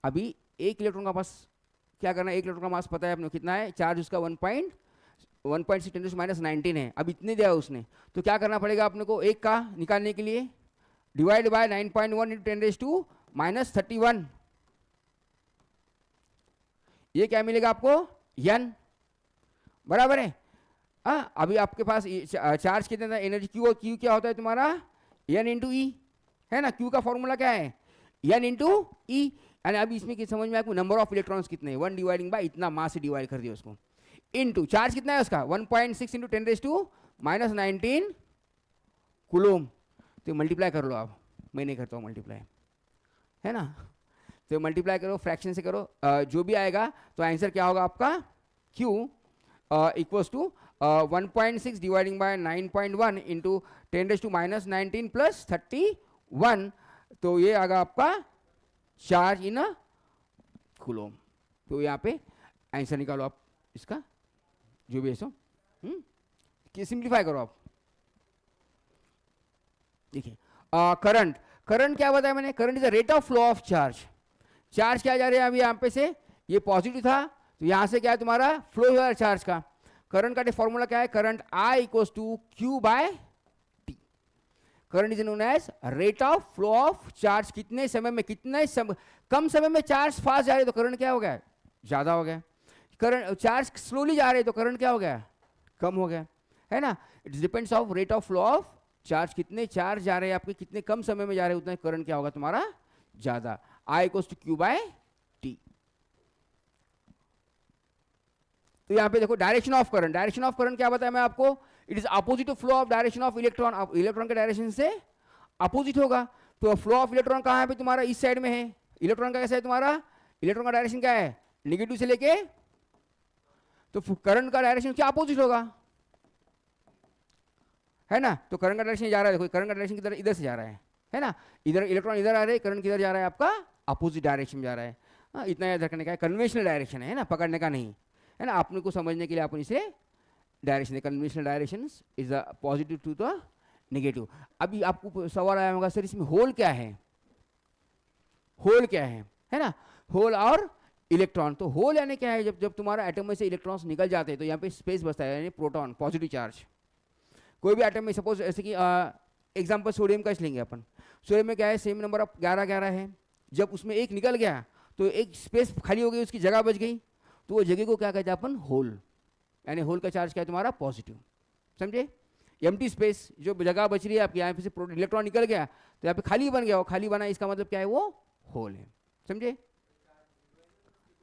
अभी एक इलेक्ट्रॉन का पास क्या करना है, एक इलेक्ट्रॉन का मास पता है अपने कितना है, चार्ज उसका 1.6 × 10⁻19 है, अब इतने दिया उसने, तो क्या करना पड़ेगा अपने को, एक का निकालने के लिए डिवाइड बाय 9.1 × 10⁻31, ये क्या मिलेगा आपको, n, बराबर है। अभी आपके पास चार्ज कितना, एनर्जी क्यू, और क्यू क्या होता है तुम्हारा, n × E, है ना। क्यू का फॉर्मूला क्या है, n × E, यानी अभी इसमें समझ में आपको नंबर ऑफ इलेक्ट्रॉन्स कितने हैं, 1 डिवाइडिंग बाय इतना मास से डिवाइड कर दिया उसको, इनटू चार्ज कितना है उसका 1.6 × 10⁻19 कूलोम। तो मल्टीप्लाई कर लो आप, मैं नहीं करता हूँ मल्टीप्लाई, है ना। तो मल्टीप्लाई करो, फ्रैक्शन से करो, जो भी आएगा तो आंसर क्या होगा आपका, Q equals to 1.6 dividing by 9.1 into 10⁻19 + 31, तो ये आएगा आपका चार्ज इन कूलोम। तो यहाँ पे आंसर निकालो आप इसका, जो भी है सो सिंप्लीफाई करो आप। देखिए करंट, करंट क्या बताया मैंने, current is the rate of flow of charge. Charge क्या जा रहा है अभी यहाँ पे से, ये पॉजिटिव था, तो यहाँ से क्या है तुम्हारा फ्लो हो रहा है चार्ज का। करंट का फॉर्मूला क्या है, current I equals to Q/T। Current is known as rate of flow of charge, कितने समय में, कम समय में चार्ज फास्ट जा रहे तो करंट क्या हो गया, ज्यादा हो गया। करंट चार्ज स्लोली जा रहे तो करंट क्या हो गया, कम हो गया, है ना। It depends of rate of flow of charge, कितने चार्ज जा रहे हैं आपके, कितने कम समय में जा रहे हैं, उतना करंट क्या होगा तुम्हारा ज्यादा। I equals to Q/T। तो यहाँ पे देखो direction of current, direction of current क्या बताया मैं आपको, it is opposite to flow of direction of electron, electron के डायरेक्शन से अपोजिट होगा। तो फ्लो ऑफ इलेक्ट्रॉन कहाँ है तुम्हारा, इस साइड में है, इलेक्ट्रॉन का कैसा है तुम्हारा, इलेक्ट्रॉन का डायरेक्शन क्या है, नेगेटिव से लेके, तो करंट का डायरेक्शन क्या अपोजिट होगा, है ना। तो करंट का डायरेक्शन जा रहा है, देखो करंट का डायरेक्शन किधर, इधर से जा रहा है ना, इधर इलेक्ट्रॉन इधर आ रहे हैं, करंट किधर जा रहा है आपका, अपोजिट डायरेक्शन में जा रहा है। इतना याद रखने का है, कन्वेंशनल डायरेक्शन है ना, पकड़ने का नहीं है ना, आपने को समझने के लिए अपन इसे direction, conventional direction is a positive to the negative. अभी आपको सवाल आया होगा सर इसमें होल क्या है, होल क्या है ना, होल और इलेक्ट्रॉन। तो होल यानी क्या है, जब जब तुम्हारा एटम में से इलेक्ट्रॉन्स निकल जाते हैं तो यहाँ पे स्पेस बचता है, यानी प्रोटॉन, पॉजिटिव चार्ज। कोई भी एटम में सपोज ऐसे कि एग्जांपल सोडियम का लेंगे अपन, सोडियम में क्या है, सेम नंबर ऑफ 11 है, जब उसमें एक निकल गया तो एक स्पेस खाली हो गई, उसकी जगह बच गई, तो वो जगह को क्या कहते हैं अपन, होल, यानी होल का चार्ज क्या है तुम्हारा, पॉजिटिव। समझे, एम्प्टी स्पेस जो जगह बच रही है आपकी, यहाँ पे से इलेक्ट्रॉन निकल गया तो यहाँ पे खाली बन गया, वो खाली बना, इसका मतलब क्या है, वो होल है। समझे,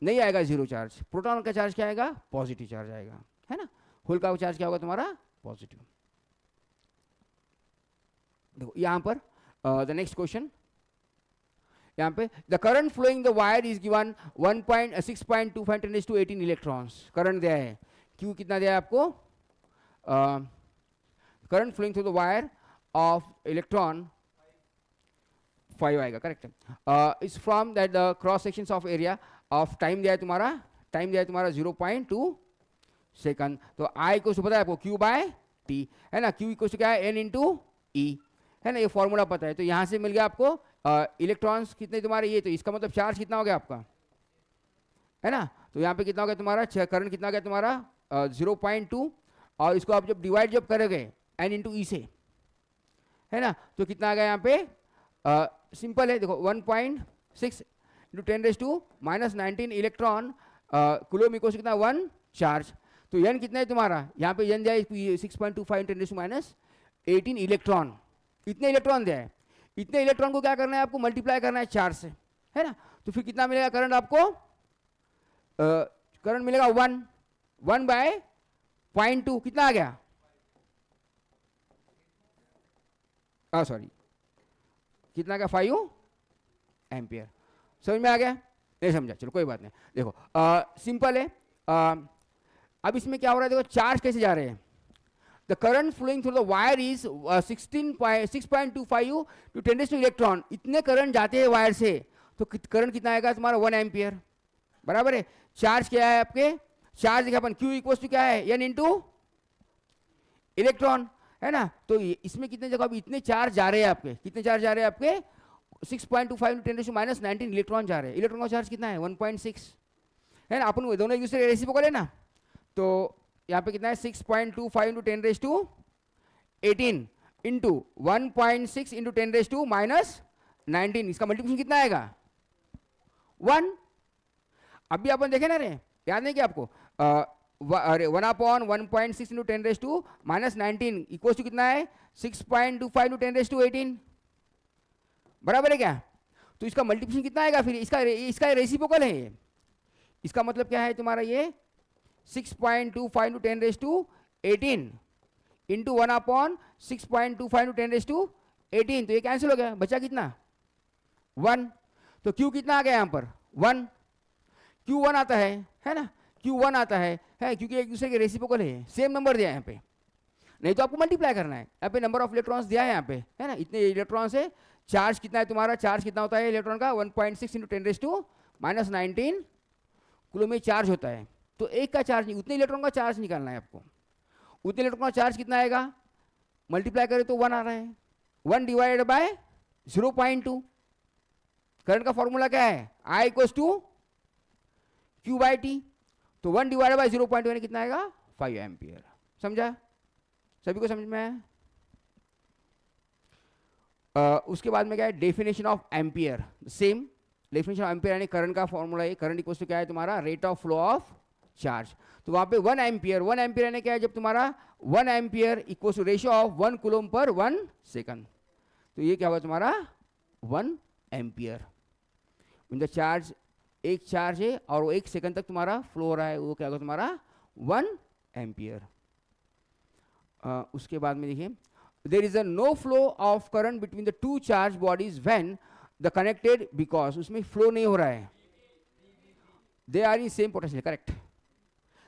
नहीं आएगा जीरो चार्ज। प्रोटॉन का चार्ज क्या आएगा, पॉजिटिव चार्ज आएगा, है ना। होल का चार्ज क्या होगा तुम्हारा, पॉजिटिव। देखो यहाँ पर द नेक्स्ट क्वेश्चन, यहाँ पे the current flowing the wire is given 1.6.25 × 10⁻18 electrons. Current दिया है, क्यू कितना दिया है आपको, current flowing through the wire of electron 5 आएगा, करेक्ट है। Is from that the cross sections of area of, time दिया है तुम्हारा, टाइम दिया है तुम्हारा 0.2 सेकंड। तो आई को पता है आपको, Q बाय टी, है ना, Q इक्वल टू क्या है, N इंटू ई, है ना, ये फॉर्मूला पता है। तो यहाँ से मिल गया आपको इलेक्ट्रॉन्स कितने तुम्हारे, ये तो इसका मतलब चार्ज कितना हो गया आपका, है ना। तो यहाँ पे कितना हो गया तुम्हारा, करंट कितना हो गया तुम्हारा 0.2, और इसको आप जब डिवाइड जब करोगे N इंटू ई से, है ना, तो कितना आ गया यहाँ पे, सिंपल है, देखो 1.6 × 10⁻−19 इलेक्ट्रॉन कूलम इक्वल कितना 1 चार्ज। तो n कितना है तुम्हारा, यहाँ पे n दिया है 6.25 × 10⁻18 इलेक्ट्रॉन, इतने इलेक्ट्रॉन दिया है। इतने इलेक्ट्रॉन को क्या करना है आपको, मल्टीप्लाई करना है चार्ज से, है ना। तो फिर कितना मिलेगा करंट आपको, करंट मिलेगा 1 बाय 0.2, कितना आ गया, सॉरी कितना का 5 एम्पियर। समझ में आ गया, नहीं समझा, चलो कोई बात नहीं। देखो सिंपल है, अब इसमें क्या हो रहा है, देखो चार्ज कैसे जा रहे हैं। The current flowing through the wire is 6.25 × 10⁻² electron, इतने करंट जाते हैं वायर से, तो करंट कितना आएगा तुम्हारा 1 एम्पियर, बराबर है। चार्ज क्या है आपके, चार्ज देखा अपन, Q इक्वल टू क्या है, N इंटू इलेक्ट्रॉन, है ना। तो इसमें कितने जगह अभी इतने चार्ज जा रहे हैं आपके, कितने चार्ज जा रहे हैं आपके, 6.25 × 10⁻19 इलेक्ट्रॉन जा रहे हैं। इलेक्ट्रॉन का चार्ज कितना है 1.6, है ना, अपन दोनों एक दूसरे रेसिप्रोकल है ना। तो यहाँ पे कितना है 6.25 × 10⁻18 इंटू 1.6 × 10⁻19, इसका मल्टीप्लिकेशन कितना आएगा 1। अभी अपन देखे ना रे, याद नहीं क्या आपको, अरे 1/1.6 × 10⁻19 इक्वल टू कितना है 6.25 × 10⁻18, बराबर है क्या। तो इसका मल्टीप्लिकेशन कितना आएगा फिर, इसका रेसिप्रोकल है ये, इसका मतलब क्या है तुम्हारा ये 6.25 × 10⁻18 इंटू 1/6.25 × 10⁻18, तो ये कैंसिल हो गया, बचा कितना 1। तो Q कितना आ गया यहाँ पर 1, Q1 आता है ना, Q1 आता है क्योंकि एक दूसरे के रेसिप्रोकल है, सेम नंबर दिया है यहाँ पे, नहीं तो आपको मल्टीप्लाई करना है। यहाँ पे नंबर ऑफ इलेक्ट्रॉन्स दिया है यहाँ पे, है ना, इतने इलेक्ट्रॉन्स है। चार्ज कितना है तुम्हारा, चार्ज कितना होता है इलेक्ट्रॉन का 1.6 × 10⁻19 कूलम में चार्ज होता है। तो एक का चार्ज नहीं, उतने इलेक्ट्रॉन का चार्ज निकालना है आपको। उतने इलेक्ट्रॉन का चार्ज कितना आएगा, मल्टीप्लाई करें तो 1 आ रहा है, 1 डिवाइडेड बाय 0.2। करंट का फॉर्मूला क्या है, I equals to Q by T. तो 1 डिवाइडेड बाय 0.2 कितना आएगा 5 एम्पियर। समझा, सभी को समझ में आया। उसके बाद में क्या है, definition of ampere, same definition of ampere यानी करंट का फॉर्मूला है। करंट इक्वल्स टू क्या है तुम्हारा, rate of flow of charge. तो वहां पे 1 एम्पियर, 1 एम्पियर यानी क्या है, जब तुम्हारा 1 ampere equals to ratio of 1 coulomb पर 1 सेकंड, तो ये क्या होगा तुम्हारा 1 एम्पियर। द चार्ज, एक चार्ज है और वो 1 सेकंड तक तुम्हारा फ्लो हो रहा है, वो क्या होगा तुम्हारा 1 एम्पियर। उसके बाद में देखिए, there is a no flow of current between the two charge bodies when the connected, because उसमें फ्लो नहीं हो रहा है, they are in same potential, correct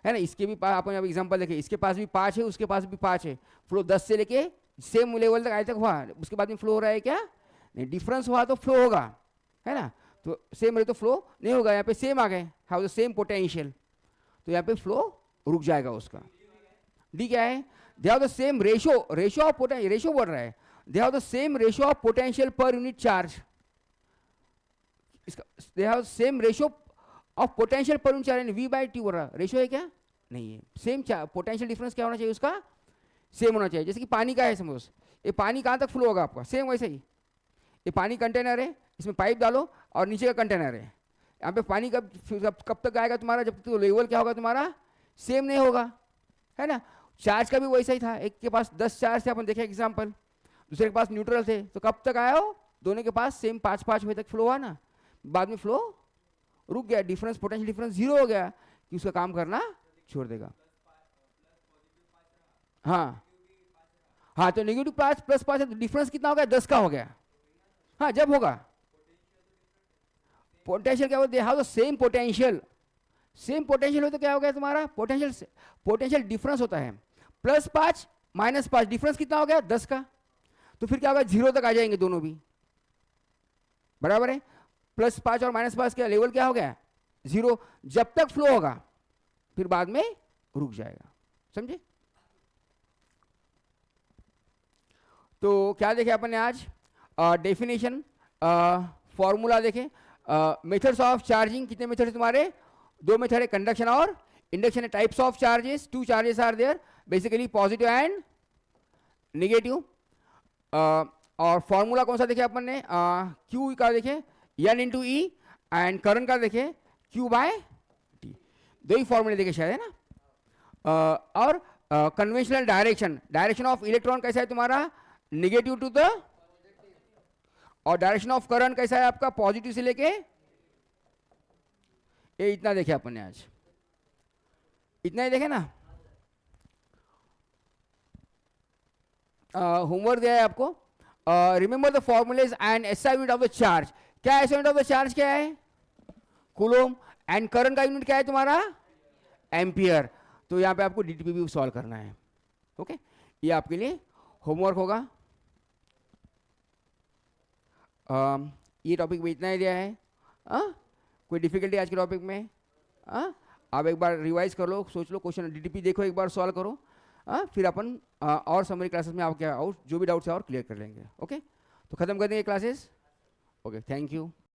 है ना। इसके भी पास अपन एग्जांपल देखें, इसके पास भी 5 है, उसके पास भी 5 है, फ्लो 10 से लेके सेम लेवल तक आए तक हुआ, उसके बाद में फ्लो हो रहा है क्या, नहीं, डिफरेंस हुआ तो फ्लो होगा, है ना। तो सेम रहे तो फ्लो नहीं होगा, यहाँ पे सेम आ गए, हैव द सेम पोटेंशियल, तो यहाँ पे फ्लो रुक जाएगा उसका। डी क्या है, they have the same ratio, ratio of potential, ratio बढ़ रहा है, they have the same ratio of potential per unit charge. इसका they have same ratio of potential per unit charge, V by T हो रहा, ratio है क्या? नहीं है। सेम पोटेंशियल डिफरेंस क्या होना चाहिए उसका? सेम होना चाहिए। जैसे कि पानी का है, समझो ये पानी कहाँ तक फ्लो होगा आपका, सेम वैसे ही ये पानी कंटेनर है, इसमें पाइप डालो और नीचे का कंटेनर है, यहाँ पे पानी कब तक आएगा तुम्हारा, जब तक लेवल क्या होगा तुम्हारा सेम नहीं होगा, है ना। चार्ज का भी वैसा ही था, एक के पास 10 चार्ज थे, अपन देखे एग्जाम्पल, दूसरे के पास न्यूट्रल थे, तो कब तक आया हो, दोनों के पास सेम 5-5 बजे तक फ्लो हुआ ना, बाद में फ्लो रुक गया, डिफरेंस पोटेंशियल डिफरेंस 0 हो गया कि उसका काम करना छोड़ देगा। हाँ हाँ, तो नेगेटिव प्लस 5 है, तो डिफरेंस कितना हो गया, 10 का हो गया। हाँ, जब होगा पोटेंशियल क्या होता है, सेम पोटेंशियल, सेम पोटेंशियल हो तो क्या हो गया तुम्हारा पोटेंशियल डिफरेंस होता है +5 -5, डिफरेंस कितना हो गया 10 का, तो फिर क्या होगा 0 तक आ जाएंगे दोनों भी, बराबर है। +5 और -5 का लेवल क्या हो गया 0, जब तक फ्लो होगा फिर बाद में रुक जाएगा, समझे। तो क्या देखे अपन ने आज, डेफिनेशन, फॉर्मूला देखे, मेथड्स ऑफ चार्जिंग, कितने मेथड है तुम्हारे, 2 मेथड है, कंडक्शन और इंडक्शन है। Types of charges, 2 charges are there, basically positive and negative. और फॉर्मूला कौन सा देखे अपन ने, Q का देखे N into e, and current का देखे Q बाय टी, 2 ही फॉर्मूले देखे शायद, है ना। और conventional direction, direction of electron कैसा है तुम्हारा नेगेटिव टू द, और डायरेक्शन ऑफ करंट कैसा है आपका पॉजिटिव से लेके, ये इतना देखे अपन ने आज, इतना ही देखे ना। होमवर्क दिया है आपको, remember the formulae and SI unit of the charge. क्या SI unit of the charge क्या है, कूलोम, एंड करंट का यूनिट क्या है तुम्हारा एम्पियर। तो यहाँ पे आपको डीटीपी भी सॉल्व करना है, ओके। ये आपके लिए होमवर्क होगा। ये टॉपिक में इतना ही दिया है, कोई डिफिकल्टी आज के टॉपिक में, आप एक बार रिवाइज कर लो, सोच लो, क्वेश्चन डीटीपी देखो, एक बार सॉल्व करो, फिर अपन और समरी क्लासेस में आपके जो भी डाउट्स है और क्लियर कर लेंगे, ओके। तो खत्म कर देंगे क्लासेस, ओके, थैंक यू।